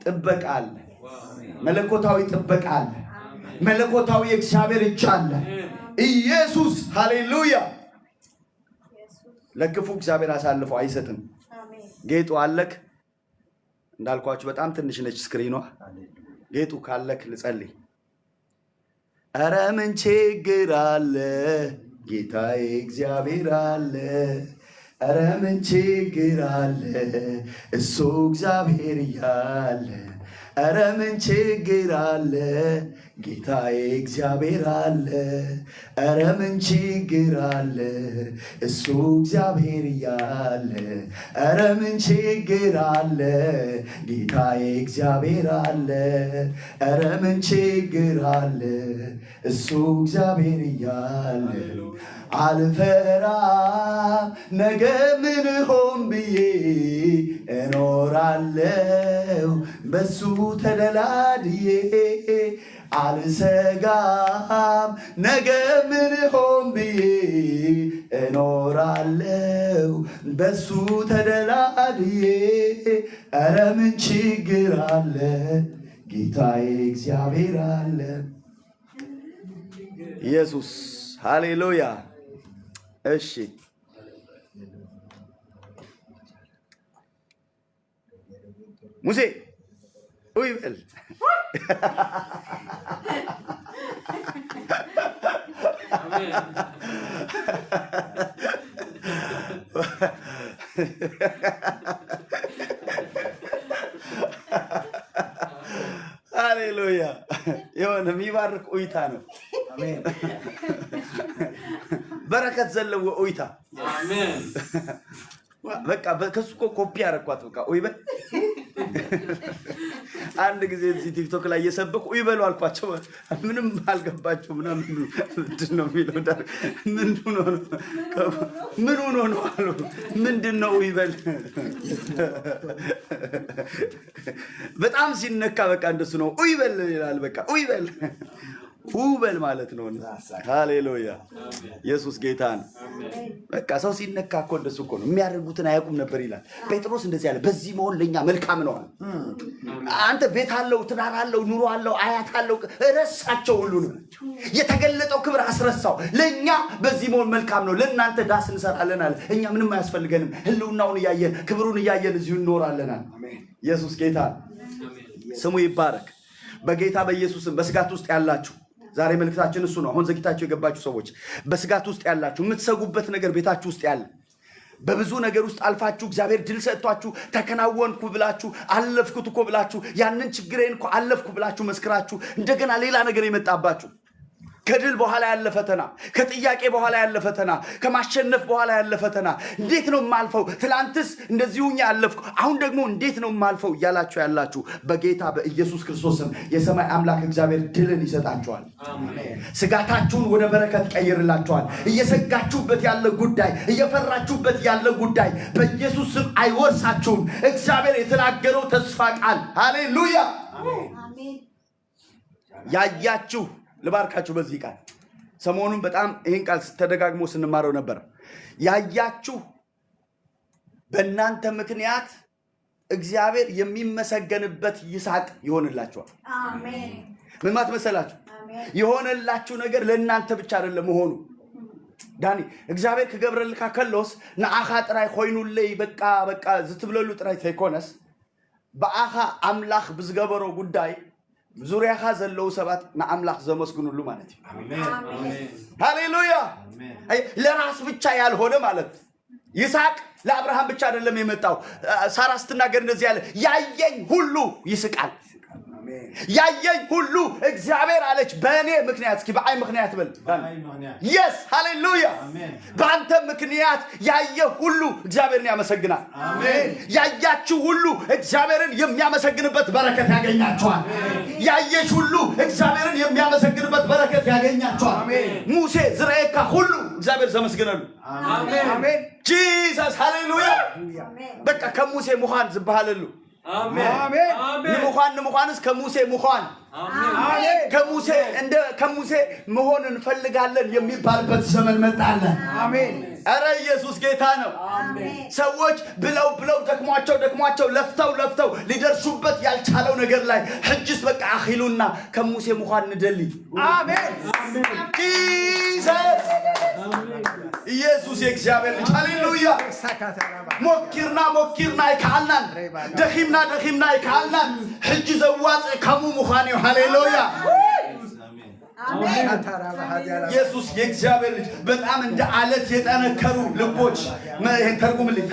ጥበቃ አለ፣ መለኮታዊ ጥበቃ አለ፣ መለኮታዊ እግዚአብሔር እጅ አለ። ኢየሱስ ሃሌሉያ። ለክፉ እግዚአብሔር አሳልፎ አይሰጥም። ጌጡ አለክ እንዳልኳችሁ በጣም ትንሽ ነች ስክሪኗ። ጌጡ ካለክ ልጸልይ። ኧረ ምን ችግር አለ? ጌታዬ እግዚአብሔር አለ። ኧረ ምን ችግር አለ? እሱ እግዚአብሔር እያለ። ኧረ ምን ችግር አለ ጌታዬ እግዚአብሔር አለ። ኧረ ምን ችግር አለ እሱ እግዚአብሔር እያለ። ኧረ ምን ችግር አለ ጌታዬ እግዚአብሔር አለ። ኧረ ምን ችግር አለ እሱ እግዚአብሔር እያለ። አልፈራም ነገ ምን ሆን ብዬ እኖራለሁ በሱ ተደላድዬ። አልሰጋም ነገ ምን ሆን ብዬ እኖራለሁ በሱ ተደላድዬ። ኧረ ምን ችግር አለ ጌታዬ እግዚአብሔር አለ። ኢየሱስ ሃሌሉያ። እሺ ሙሴ ውይ በል ሃሌሉያ። የሆነ የሚባርክ ኡይታ ነው። አሜን። በረከት ዘለው ኡይታ። አሜን። በቃ ከሱ እኮ ኮፒ አደረኳት። በቃ ኡይ በል አንድ ጊዜ እዚህ ቲክቶክ ላይ እየሰበኩ ኡይ በሉ አልኳቸው። ምንም አልገባቸው። ምንድን ነው የሚለው? ምን ሆኖ ነው አሉ። ምንድን ነው ኡይ በል? በጣም ሲነካ በቃ እንደሱ ነው። ኡይ በል ይላል። በቃ ኡይ በል ውበል ማለት ነው። ሃሌሉያ ኢየሱስ ጌታ ነው። በቃ ሰው ሲነካ እኮ እንደሱ እኮ ነው። የሚያደርጉትን አያውቁም ነበር ይላል ጴጥሮስ። እንደዚህ ያለ በዚህ መሆን ለኛ መልካም ነው። አንተ ቤት አለው፣ ትዳር አለው፣ ኑሮ አለው፣ አያት አለው፣ ረሳቸው። ሁሉንም የተገለጠው ክብር አስረሳው። ለኛ በዚህ መሆን መልካም ነው። ለእናንተ ዳስ እንሰራለን አለ። እኛ ምንም አያስፈልገንም። ህልውናውን እያየን ክብሩን እያየን እዚሁ እንኖራለን። ኢየሱስ ጌታ ስሙ ይባረክ። በጌታ በኢየሱስም በስጋት ውስጥ ያላችሁ ዛሬ መልእክታችን እሱ ነው። አሁን ዘግይታችሁ የገባችሁ ሰዎች በስጋት ውስጥ ያላችሁ የምትሰጉበት ነገር ቤታችሁ ውስጥ ያለ በብዙ ነገር ውስጥ አልፋችሁ እግዚአብሔር ድል ሰጥቷችሁ ተከናወንኩ ብላችሁ አለፍኩት እኮ ብላችሁ ያንን ችግሬን እኮ አለፍኩ ብላችሁ መስክራችሁ እንደገና ሌላ ነገር የመጣባችሁ ከድል በኋላ ያለ ፈተና፣ ከጥያቄ በኋላ ያለ ፈተና፣ ከማሸነፍ በኋላ ያለ ፈተና እንዴት ነው የማልፈው? ትላንትስ እንደዚሁኛ ያለፍኩ አሁን ደግሞ እንዴት ነው የማልፈው እያላችሁ ያላችሁ በጌታ በኢየሱስ ክርስቶስም የሰማይ አምላክ እግዚአብሔር ድልን ይሰጣችኋል። ስጋታችሁን ወደ በረከት ቀይርላችኋል። እየሰጋችሁበት ያለ ጉዳይ፣ እየፈራችሁበት ያለ ጉዳይ በኢየሱስ ስም አይወርሳችሁም። እግዚአብሔር የተናገረው ተስፋ ቃል ሃሌሉያ። ያያችሁ ልባርካችሁ በዚህ ቃል ሰሞኑን በጣም ይህን ቃል ተደጋግሞ ስንማረው ነበር። ያያችሁ በእናንተ ምክንያት እግዚአብሔር የሚመሰገንበት ይስሐቅ ይሆንላችኋል። አሜን። ምን ማለት መሰላችሁ? የሆነላችሁ ነገር ለእናንተ ብቻ አይደለም መሆኑ። ዳኒ እግዚአብሔር ከገብረልካ ከሎስ ንዓኻ ጥራይ ኮይኑለይ በቃ ዝትብለሉ ጥራይ ተይኮነስ በአኻ አምላኽ ብዝገበሮ ጉዳይ ዙሪያኻ ዘለው ሰባት ንአምላኽ ዘመስግኑሉ ማለት እዩ። አሜን ሃሌሉያ። ለራስ ብቻ ያልሆነ ማለት ይስሐቅ ለአብርሃም ብቻ አይደለም የመጣው። ሳራ ስትናገር እንደዚህ ያለ ያየኝ ሁሉ ይስቃል። ያየኝ ሁሉ እግዚአብሔር አለች በእኔ ምክንያት። እስኪ በአይ ምክንያት በል። የስ ሃሌሉያ። በአንተ ምክንያት ያየ ሁሉ እግዚአብሔርን ያመሰግናል። አሜን። ያያችሁ ሁሉ እግዚአብሔርን የሚያመሰግንበት በረከት ያገኛችኋል። ያየሽ ሁሉ እግዚአብሔርን የሚያመሰግንበት በረከት ያገኛችኋል። ሙሴ ዝረኤካ ሁሉ እግዚአብሔር ዘመስግነሉ። አሜን ጂሰስ ሃሌሉያ። በቃ ከሙሴ ሙኻን ዝባሃለሉ። አሜን። ንሙኻንስ ከሙሴ ሙኻን ከሙሴ መሆን እንፈልጋለን የሚባልበት ዘመን መጣለ። አሜን። ኧረ ኢየሱስ ጌታ ነው። ሰዎች ብለው ደክሟቸው ለፍተው ሊደርሱበት ያልቻለው ነገር ላይ ሕጅስ በቃ አኺሉና ከሙሴ ሙኻን እንደሊ። አሜን ኢየሱስ ኢየሱስ የእግዚአብሔር ልጅ ሃሌሉያ። ሞኪርና ይካልናን ደኺምና ይካልናን ሕጅ ዘዋጽ ከሙ ሙኻን ሃሌሉያ ኢየሱስ የእግዚአብሔር ልጅ በጣም እንደ አለት የጠነከሩ ልቦች ተርጉምልኝ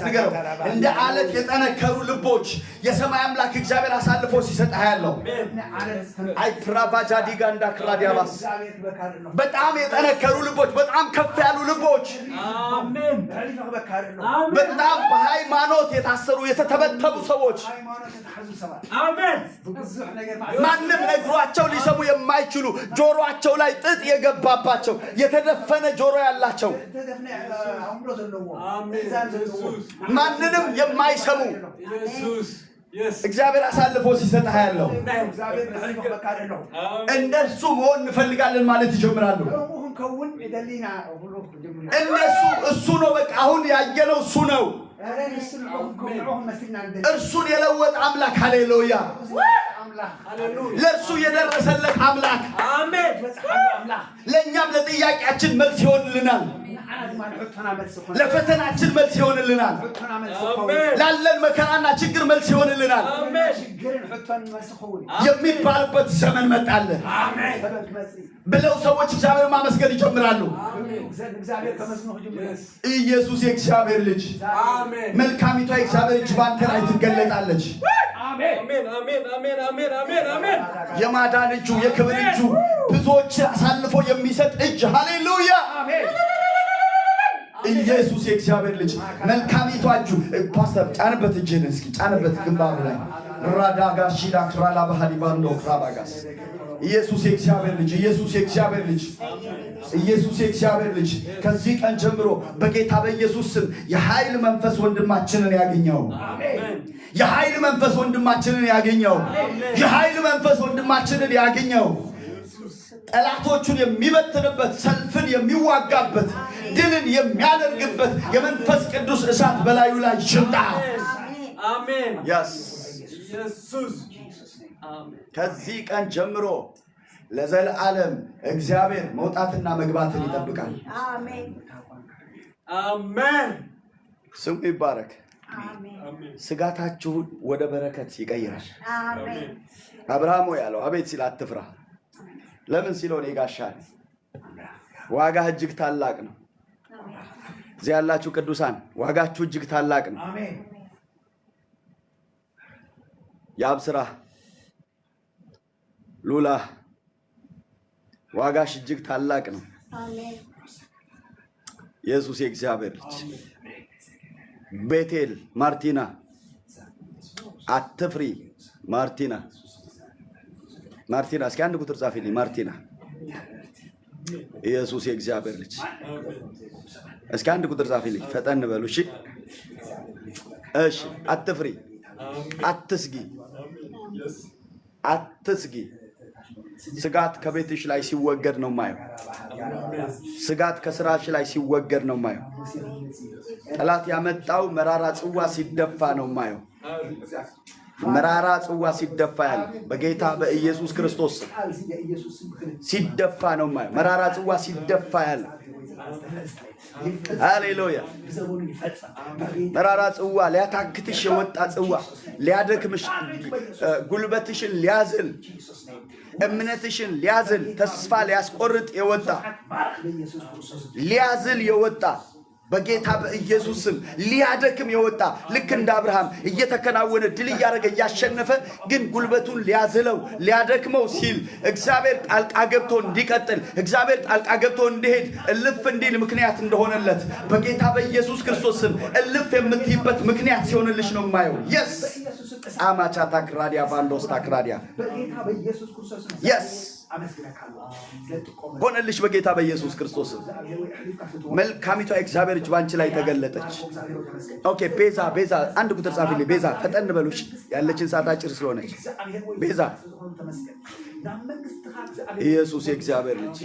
ንገረው። እንደ አለት የጠነከሩ ልቦች የሰማይ አምላክ እግዚአብሔር አሳልፎ ሲሰጥ ያለው አይ ክራባጃዲጋ እንዳክራዲያባስ በጣም የጠነከሩ ልቦች፣ በጣም ከፍ ያሉ ልቦች፣ አሜን። በጣም በሃይማኖት የታሰሩ የተተበተቡ ሰዎች፣ አሜን። ማንም ነግሯቸው ሊሰሙ የማይችሉ ጆሮአቸው ላይ ጥጥ የገባባቸው የተደፈነ ጆሮ ያላቸው ማንንም የማይሰሙ እግዚአብሔር አሳልፎ ሲሰጥ ያለው እንደሱ መሆን እንፈልጋለን ማለት ይጀምራሉ። እሱ ነው በቃ አሁን ያየነው እሱ ነው። እርሱን የለወጠ አምላክ ሃሌሉያ፣ ለእርሱ የደረሰለት አምላክ ለእኛም ለጥያቄያችን መልስ ይሆንልናል፣ ለፈተናችን መልስ ይሆንልናል፣ ላለን መከራና ችግር መልስ ይሆንልናል የሚባልበት ዘመን መጣለን ብለው ሰዎች እግዚአብሔር ማመስገን ይጀምራሉ። ኢየሱስ የእግዚአብሔር ልጅ፣ መልካሚቷ የእግዚአብሔር ልጅ ባንተ ላይ ትገለጣለች። የማዳን እጁ፣ የክብር እጁ፣ ብዙዎች አሳልፎ የሚሰጥ እጅ ሃሌሉያ። ኢየሱስ የእግዚአብሔር ልጅ መልካሚቷ እጁ። ፓስተር ጫንበት፣ እጅህን እስኪ ጫንበት ግንባሩ ላይ ራዳጋሺዳ ክራላ ባህዲባንዶ ክራባጋስ። ኢየሱስ የእግዚአብሔር ልጅ፣ ኢየሱስ የእግዚአብሔር ልጅ፣ ኢየሱስ የእግዚአብሔር ልጅ ከዚህ ቀን ጀምሮ በጌታ በኢየሱስ ስም የኃይል መንፈስ ወንድማችንን ያገኘው፣ የኃይል መንፈስ ወንድማችንን ያገኘው፣ የኃይል መንፈስ ወንድማችንን ያገኘው። ጠላቶቹን የሚበትንበት፣ ሰልፍን የሚዋጋበት፣ ድልን የሚያደርግበት የመንፈስ ቅዱስ እሳት በላዩ ላይ ይምጣ። አሜን። ኢየሱስ ከዚህ ቀን ጀምሮ ለዘላለም እግዚአብሔር መውጣትና መግባትን ይጠብቃል። አሜን አሜን። ስሙ ይባረክ። ስጋታችሁን ወደ በረከት ይቀይራል። አሜን። አብርሃም ያለው አቤት ሲል አትፍራ። ለምን ሲለው እኔ ጋሻህ ነኝ፣ ዋጋህ እጅግ ታላቅ ነው። እዚህ ያላችሁ ቅዱሳን ዋጋችሁ እጅግ ታላቅ ነው። አሜን። ያብስራ ሉላ ዋጋሽ እጅግ ታላቅ ነው። አሜን። ኢየሱስ የእግዚአብሔር ልጅ ቤቴል ማርቲና አትፍሪ። ማርቲና እስኪ አንድ ቁጥር ጻፊልኝ። ማርቲና ኢየሱስ የእግዚአብሔር ልጅ እስኪ አንድ ቁጥር ጻፊልኝ። ፈጠን በሉ እሺ። እሺ አትፍሪ፣ አትስጊ፣ አትስጊ። ስጋት ከቤትሽ ላይ ሲወገድ ነው ማየው። ስጋት ከስራሽ ላይ ሲወገድ ነው ማየው። ጠላት ያመጣው መራራ ጽዋ ሲደፋ ነው ማየው። መራራ ጽዋ ሲደፋ ያለ በጌታ በኢየሱስ ክርስቶስ ሲደፋ ነው ማየው። መራራ ጽዋ ሲደፋ ያለ ሃሌሉያ። መራራ ጽዋ ሊያታክትሽ የወጣ ጽዋ ሊያደክምሽ፣ ጉልበትሽን ሊያዝል፣ እምነትሽን ሊያዝል፣ ተስፋ ሊያስቆርጥ የወጣ ሊያዝል የወጣ በጌታ በኢየሱስ ስም ሊያደክም የወጣ ልክ እንደ አብርሃም እየተከናወነ ድል እያደረገ እያሸነፈ ግን ጉልበቱን ሊያዝለው ሊያደክመው ሲል እግዚአብሔር ጣልቃ ገብቶ እንዲቀጥል እግዚአብሔር ጣልቃ ገብቶ እንዲሄድ እልፍ እንዲል ምክንያት እንደሆነለት በጌታ በኢየሱስ ክርስቶስ ስም እልፍ የምትይበት ምክንያት ሲሆንልሽ ነው የማየው። የስ አማቻ ታክራዲያ ባንዶስ ታክራዲያ የስ ሆነልሽ በጌታ በኢየሱስ ክርስቶስ። መልካሚቷ እግዚአብሔር እጅ ባንቺ ላይ ተገለጠች። ኦኬ ቤዛ አንድ ቁጥር ጻፊልኝ። ቤዛ ፈጠን በሉሽ፣ ያለችን ሰዓት አጭር ስለሆነች። ቤዛ ኢየሱስ የእግዚአብሔር ልጅ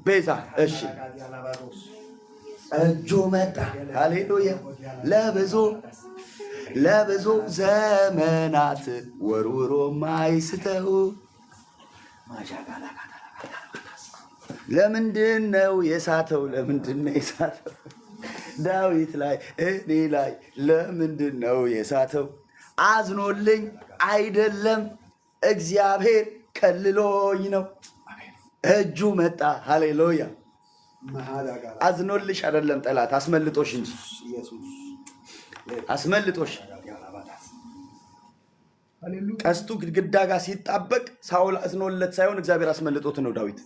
ቤዛ እሺ፣ እጁ መጣ ሃሌሉያ ለብዙ ዘመናት ወርውሮ ማይስተው ለምንድነው የሳተው? ዳዊት ላይ እኔ ላይ ለምንድነው የሳተው? አዝኖልኝ አይደለም እግዚአብሔር ከልሎኝ ነው እጁ መጣ ሃሌሉያ አዝኖልሽ አይደለም ጠላት አስመልጦሽ እንጂ አስመልጦሽ ቀስቱ ግድግዳ ጋር ሲጣበቅ ሳውል አዝኖለት ሳይሆን እግዚአብሔር አስመልጦት ነው ዳዊት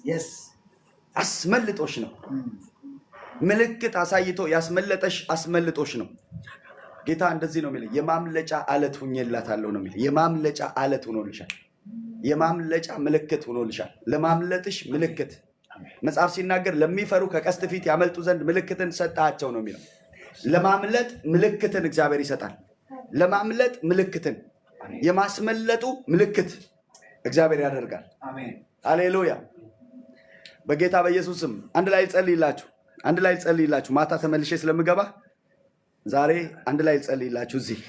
አስመልጦሽ ነው ምልክት አሳይቶ ያስመለጠሽ አስመልጦሽ ነው ጌታ እንደዚህ ነው የሚለው የማምለጫ አለት ሆኜላታለሁ ነው የሚለው የማምለጫ አለት ሆኖልሻል የማምለጫ ምልክት ሆኖልሻል ለማምለጥሽ ምልክት መጽሐፍ ሲናገር ለሚፈሩ ከቀስት ፊት ያመልጡ ዘንድ ምልክትን ሰጣቸው ነው የሚለው ለማምለጥ ምልክትን እግዚአብሔር ይሰጣል ለማምለጥ ምልክትን የማስመለጡ ምልክት እግዚአብሔር ያደርጋል አሜን ሃሌሉያ በጌታ በኢየሱስም አንድ ላይ ጸልይላችሁ ማታ ተመልሼ ስለምገባ ዛሬ አንድ ላይ ጸልይላችሁ እዚህ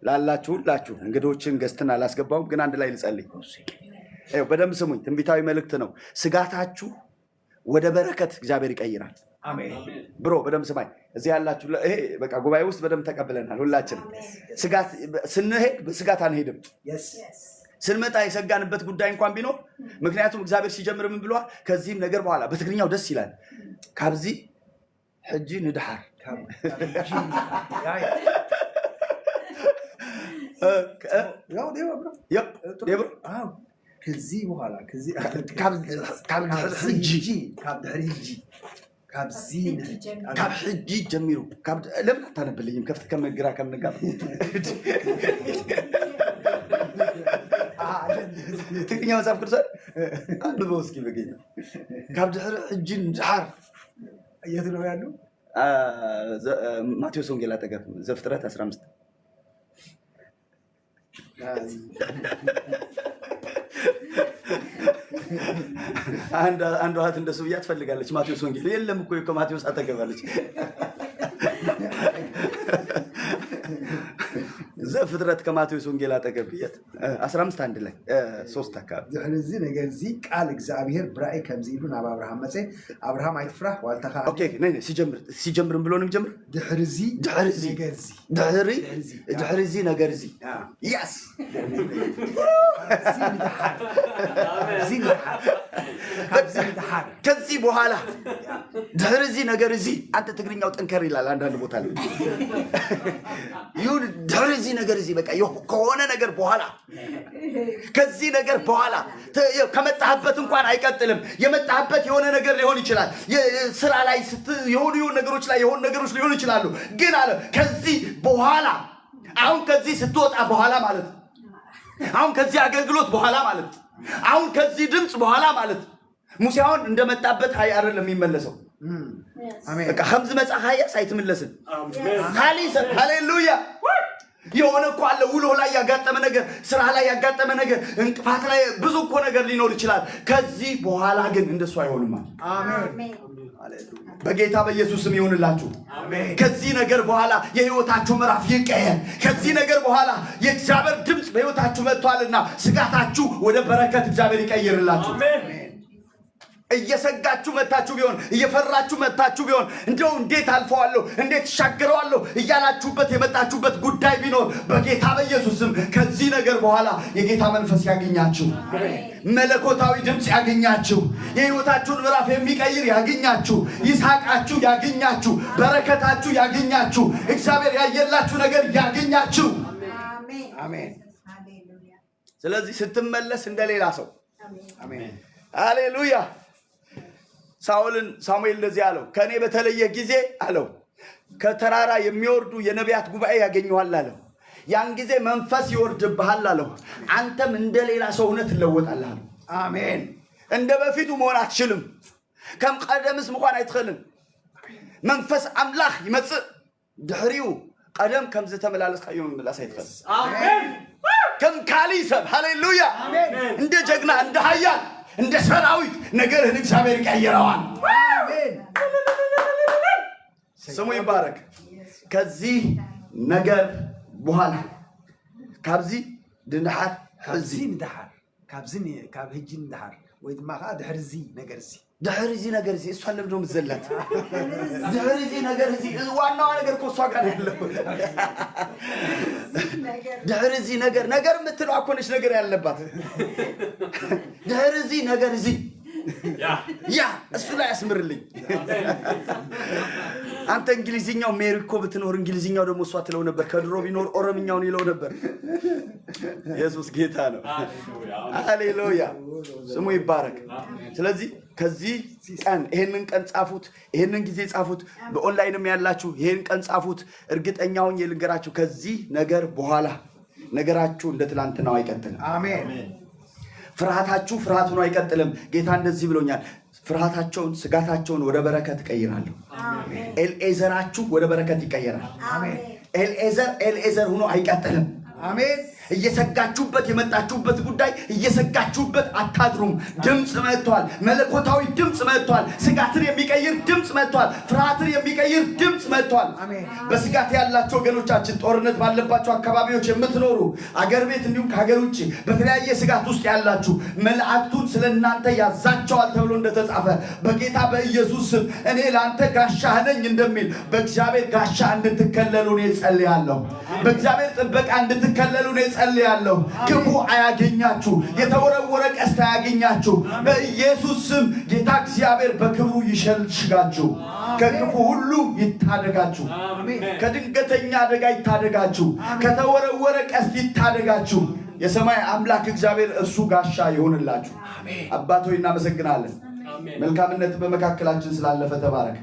ላላችሁ እንግዶችን ገዝተን አላስገባውም ግን አንድ ላይ ልጸልይ በደንብ ስሙኝ ትንቢታዊ መልእክት ነው ስጋታችሁ ወደ በረከት እግዚአብሔር ይቀይራል አሜን ብሮ በደንብ ስማኝ እዚህ ያላችሁ ይሄ በቃ ጉባኤ ውስጥ በደንብ ተቀበለናል ሁላችን ስጋት ስንሄድ በስጋት አንሄድም ስንመጣ የሰጋንበት ጉዳይ እንኳን ቢኖር ምክንያቱም እግዚአብሔር ሲጀምር ምን ብሏል ከዚህም ነገር በኋላ በትግርኛው ደስ ይላል ካብዚ ሕጂ ንድሓር كذي وهلا كذي كاب زين كاب حجي جميرو كاب لم تنبل لي كفت كم جرا كم نقاب تكني ما سافر صار أنا بوسكي بقينا كاب حجي نحار يدلو يالو ماتيو سونجلا تقف زفترة أسرامست አንድ ዋት እንደሱ ብያ ትፈልጋለች ማቴዎስ ወንጌል የለም እኮ ማቴዎስ አጠገባለች ዘፍጥረት ከማቴዎስ ወንጌል አጠገብየት 15 አንድ ላይ 3 አካባቢ ስለዚህ ነገር እዚህ ቃል እግዚአብሔር ብራይ ከምዚሉን አብርሃም መጽ አብርሃም አይፍራህ ዋልተካ ኦኬ ነኝ ሲጀምር ብሎ ነው የሚጀምር ድህርዚ ነገርዚ ያስ ከዚህ በኋላ ድህርዚ ነገርዚ አንተ ትግርኛው ጠንከር ይላል አንዳንድ ቦታ ላይ ይሁን ድህርዚ ነገርዚ በቃ ከሆነ ነገር በኋላ ከዚህ ነገር በኋላ ከመጣህበት እንኳን አይቀጥልም የመጣህበት የሆነ ነገር ሊሆን ይችላል ስራ ላይ የሆኑ ነገሮች ላይ የሆኑ ነገሮች ሊሆኑ ይችላሉ ግን አለ ከዚህ በኋላ አሁን ከዚህ ስትወጣ በኋላ ማለት አሁን ከዚህ አገልግሎት በኋላ ማለት አሁን ከዚህ ድምጽ በኋላ ማለት ሙሴ አሁን እንደመጣበት አይደለም የሚመለሰው አሜን በቃ ሐምዝ መጻሐያ ሳይትመለስን አሜን ሃሌሉያ የሆነ እኮ አለ ውሎ ላይ ያጋጠመ ነገር ስራ ላይ ያጋጠመ ነገር እንቅፋት ላይ ብዙ እኮ ነገር ሊኖር ይችላል ከዚህ በኋላ ግን እንደሱ አይሆንም አሜን በጌታ በኢየሱስ ስም ይሁንላችሁ አሜን ከዚህ ነገር በኋላ የህይወታችሁ ምዕራፍ ይቀየር ከዚህ ነገር በኋላ የእግዚአብሔር ድምጽ በህይወታችሁ መጥቷልና ስጋታችሁ ወደ በረከት እግዚአብሔር ይቀይርላችሁ አሜን እየሰጋችሁ መታችሁ ቢሆን እየፈራችሁ መታችሁ ቢሆን እንደው እንዴት አልፈዋለሁ እንዴት ተሻገረዋለሁ እያላችሁበት የመጣችሁበት ጉዳይ ቢኖር በጌታ በኢየሱስ ስም ከዚህ ነገር በኋላ የጌታ መንፈስ ያገኛችሁ መለኮታዊ ድምጽ ያገኛችሁ የህይወታችሁን ምዕራፍ የሚቀይር ያገኛችሁ ይስሐቃችሁ ያገኛችሁ በረከታችሁ ያገኛችሁ እግዚአብሔር ያየላችሁ ነገር ያገኛችሁ አሜን ሃሌሉያ ስለዚህ ስትመለስ እንደሌላ ሰው አሜን ሃሌሉያ ሳሙኤል እንደዚህ አለው ከኔ በተለየ ጊዜ አለው ከተራራ የሚወርዱ የነቢያት ጉባኤ ያገኘዋል አለው ያን ጊዜ መንፈስ ይወርድብሃል አለው አንተም እንደሌላ ሰው ሆነህ ትለወጣለህ አሜን እንደ በፊቱ መሆን አትችልም ከም ቀደምስ መሆን አይትኸልን መንፈስ አምላክ ይመጽእ ድህሪው ቀደም ከም ዝተመላለስካዮ መላስ አይትኸል አሜን ከም ካሊሰብ ሃሌሉያ አሜን እንደ ጀግና እንደ ኃያል እንደ ሰራዊት ነገርህን እግዚአብሔር ይቀይረዋል አሜን ስሙ ይባረክ ከዚህ ነገር በኋላ ካብዚ ድንሓር ሕዚ ንድሓር ካብዚ ካብ ሕጂ ንድሓር ወይ ድማ ድሕርዚ ነገርዚ دهرزي نجار زي إسوان لم نوم زلت دهرزي نجار زي وانا نجار كوسوا كان يلو دهرزي نجار مثل أكونش نجار يلبات دهرزي نجار زي يا السلا اسمر لي أنت إنجليزية وميريكو بتنور إنجليزية وده مسوات لو نبر كدرو بينور أورمينيا ونيلو نبر يسوع جيتانو هاليلويا سمو يبارك سلازي كذي كان هنن كان صافوت هنن ጊዜ صافوت በኦንላይንም ያላችሁ ይሄን ቀን صافوት እርግጠኛ ሆኜ ልንገራችሁ ከዚህ ነገር በኋላ ነገራችሁ እንደ ትላንትናው አይቀጥልም አሜን ፍርሃታችሁ ፍርሃት ሆኖ አይቀጥልም ጌታ እንደዚህ ብሎኛል ፍርሃታቸውን ስጋታቸውን ወደ በረከት ቀይራለሁ አሜን ኤልኤዘራችሁ ወደ በረከት ይቀየራል አሜን ኤልኤዘር ሆኖ አይቀጥልም አሜን እየሰጋችሁበት የመጣችሁበት ጉዳይ እየሰጋችሁበት አታድሩም ድምጽ መጥቷል መለኮታዊ ድምጽ መጥቷል ስጋትን የሚቀይር ድምጽ መጥቷል ፍርሃትን የሚቀይር ድምጽ መጥቷል አሜን በስጋት ያላችሁ ወገኖቻችን ጦርነት ባለባችሁ አካባቢዎች የምትኖሩ አገር ቤት እንዲሁም ከሀገር ውጪ በተለያየ ስጋት ውስጥ ያላችሁ መላእክቱን ስለናንተ ያዛቸዋል ተብሎ እንደተጻፈ በጌታ በኢየሱስ ስም እኔ ላንተ ጋሻህ ነኝ እንደሚል በእግዚአብሔር ጋሻ እንድትከለሉ ነው ጸልያለሁ በእግዚአብሔር ጥበቃ እንድትከለሉ ነው ጸልያለሁ ክፉ አያገኛችሁ የተወረወረ ቀስት አያገኛችሁ በኢየሱስ ስም ጌታ እግዚአብሔር በክብሩ ይሸልሽጋችሁ ከክፉ ሁሉ ይታደጋችሁ ከድንገተኛ አደጋ ይታደጋችሁ ከተወረወረ ቀስት ይታደጋችሁ የሰማይ አምላክ እግዚአብሔር እርሱ ጋሻ ይሆንላችሁ አባቶይ እናመሰግናለን መልካምነት በመካከላችን ስላለፈ ተባረክ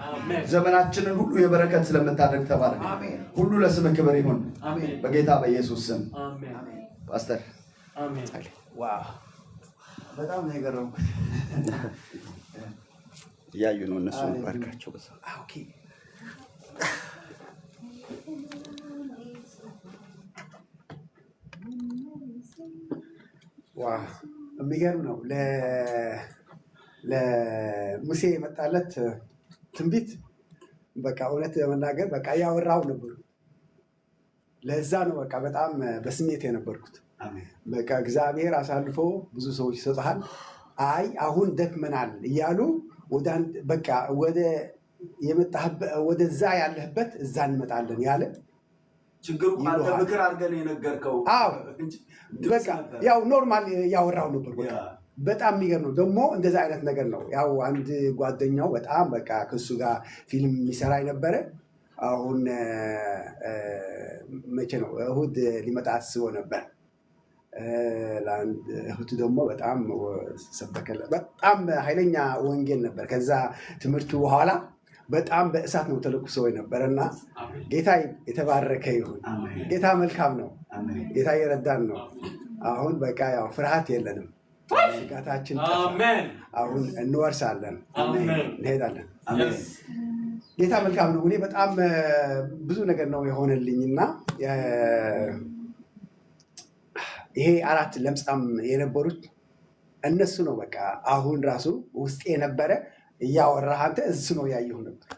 ዘመናችንን ሁሉ የበረከት ስለምታደርግ ተባረክ ሁሉ ለስምህ ክብር ይሁን በጌታ በኢየሱስ ስም አሜን ፓስተር አሜን ዋው በጣም ነገር ነው ያዩ ነው እነሱ ባርካቸው በዛ ኦኬ ዋው የሚገርም ነው ለሙሴ መጣለት ትንቢት በቃ እውነት ለመናገር በቃ ያወራው ነበር ለዛ ነው በቃ በጣም በስሜት የነበርኩት አሜን በቃ እግዚአብሔር አሳልፎ ብዙ ሰዎች ይሰጣል አይ አሁን ደክመናል ይያሉ በቃ ወደ የመጣህበት ወደዛ ያለህበት እዛ እንመጣለን ያለ ችግሩ ካንተ ምክር አድርገን የነገርከው አዎ በቃ ያው ኖርማል ያወራው ነበር በቃ በጣም የሚገርም ነው ደግሞ እንደዛ አይነት ነገር ነው ያው አንድ ጓደኛው በጣም በቃ ከሱ ጋር ፊልም ይሰራ ነበር አሁን መቼ ነው እሁድ ሊመጣ አስቦ ነበር እሁድ ደግሞ በጣም ሰበከለ በጣም ኃይለኛ ወንጌል ነበር ከዛ ትምህርቱ በኋላ በጣም በእሳት ነው ተለኩሶ ነበርና ጌታ የተባረከ ይሁን ጌታ መልካም ነው ጌታ ይረዳን ነው አሁን በቃ ያው ፍርሃት የለንም ስጋታችን አሜን አሁን እንወርሳለን አሜን እንሄዳለን አሜን ጌታ መልካም ነው እኔ በጣም ብዙ ነገር ነው የሆነልኝና ይሄ አራት ለምጻም የነበሩት እነሱ ነው በቃ አሁን ራሱ ውስጥ የነበረ ያወራህ አንተ እሱ ነው ያየው ነበር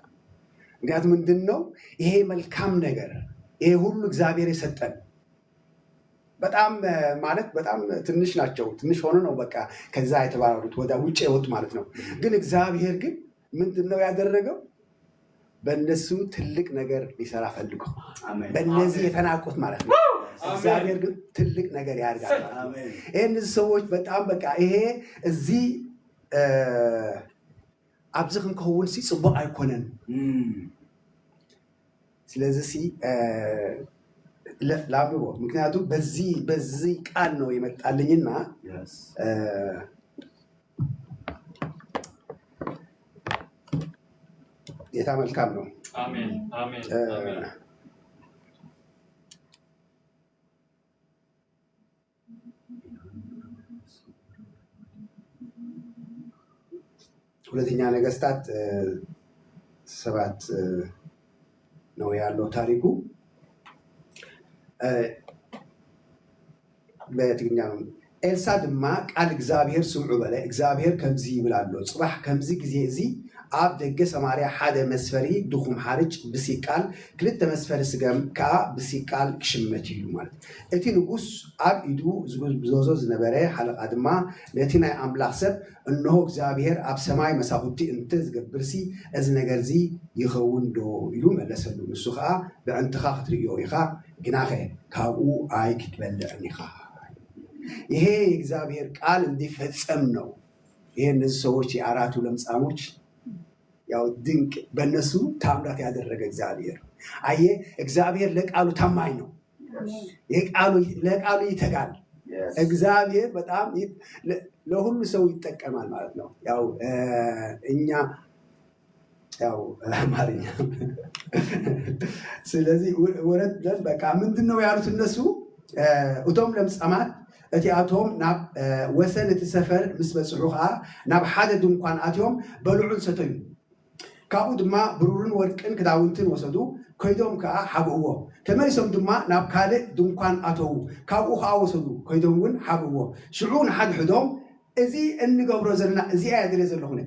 ምክንያቱም ምንድነው ይሄ መልካም ነገር ይሄ ሁሉ እግዚአብሔር የሰጠን በጣም ማለት በጣም ትንሽ ናቸው ትንሽ ሆኖ ነው በቃ ከዛ የተባረሩት ወደ ውጪ ወጥ ማለት ነው ግን እግዚአብሔር ግን ምንድነው ያደረገው በእነሱ ትልቅ ነገር ሊሰራ ፈልጎ አሜን በእነዚህ የተናቁት ማለት ነው እግዚአብሔር ግን ትልቅ ነገር ያደርጋል አሜን እነዚህ ሰዎች በጣም በቃ ይሄ እዚህ አብዝክን ከሆነ ሲጽቦ አይኮነን ስለዚህ ላብሮ ምክንያቱም በዚህ ቃል ነው የመጣልኝና ጌታ መልካም ነው አሜን አሜን ሁለተኛ ነገስታት 7 ነው ያለው ታሪኩ በትግርኛ ነው ኤልሳ ድማ ቃል እግዚአብሔር ስምዑ በለ እግዚአብሔር ከምዚ ይብላሎ ጽባህ ከምዚ ጊዜ እዚ ኣብ ደገ ሰማርያ ሓደ መስፈሪ ድኹም ሓርጭ ብሲቃል ክልተ መስፈሪ ስገም ከዓ ብሲቃል ክሽመት እዩ ማለት እቲ ንጉስ ኣብ ኢዱ ዝጎዞ ዝነበረ ሓለቃ ድማ ነቲ ናይ ኣምላኽ ሰብ እነሆ እግዚአብሔር ኣብ ሰማይ መሳኩቲ እንተ ዝገብርሲ እዚ ነገር እዚ ይኸውን ዶ ኢሉ መለሰሉ ንሱ ከዓ ብዕንትኻ ክትርእዮ ኢኻ ግናኸ ካብኡ ኣይ ክትበልዕን ኢኻ ይሄ የእግዚአብሔር ቃል እንዲፈጸም ነው ይሄ እነዚህ ሰዎች የአራቱ ለምጻሞች ያው ድንቅ በእነሱ ታምራት ያደረገ እግዚአብሔር አየ እግዚአብሔር ለቃሉ ታማኝ ነው ለቃሉ ይተጋል እግዚአብሔር በጣም ለሁሉ ሰው ይጠቀማል ማለት ነው ያው እኛ ያው አማርኛ ስለዚህ ወረድ በቃ ምንድነው ያሉት እነሱ እቶም ለምጻማት እቲ ኣቶም ናብ ወሰን እቲ ሰፈር ምስ በጽሑ ከዓ ናብ ሓደ ድንኳን ኣትዮም በልዑን ሰተዩ ካብኡ ድማ ብሩርን ወርቅን ክዳውንትን ወሰዱ ኮይዶም ከዓ ሓብእዎ ተመሊሶም ድማ ናብ ካልእ ድንኳን ኣተዉ ካብኡ ከዓ ወሰዱ ኮይዶም እውን ሓብእዎ ሽዑ ንሓድሕዶም እዚ እንገብሮ ዘለና እዚኣ ያድልየ ዘለኹነ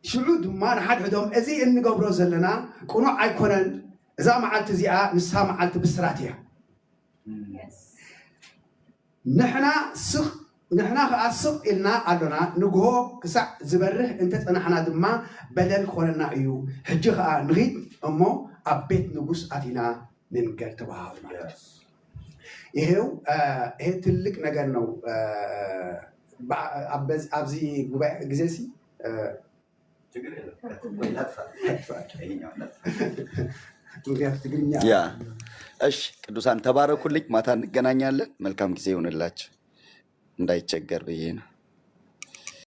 ሽዑ ድማ ንሓድሕዶም እዚ እንገብሮ ዘለና ቁኑዕ ኣይኮነን እዛ መዓልቲ እዚኣ ንሳ መዓልቲ ብስራት እያ نحنا خاصق إلنا أدونا نجهو كسع زبره أنت نحنا دما بدل خلنا أيو حجها نغيد أمو أبيت نجوس أتينا ننقر تبعه يهو هي تلك نجارنو أبزي جزاسي يا እሺ ቅዱሳን ተባረኩልኝ ማታ እንገናኛለን መልካም ጊዜ ይሁንላችሁ እንዳይቸገር ብዬ ነው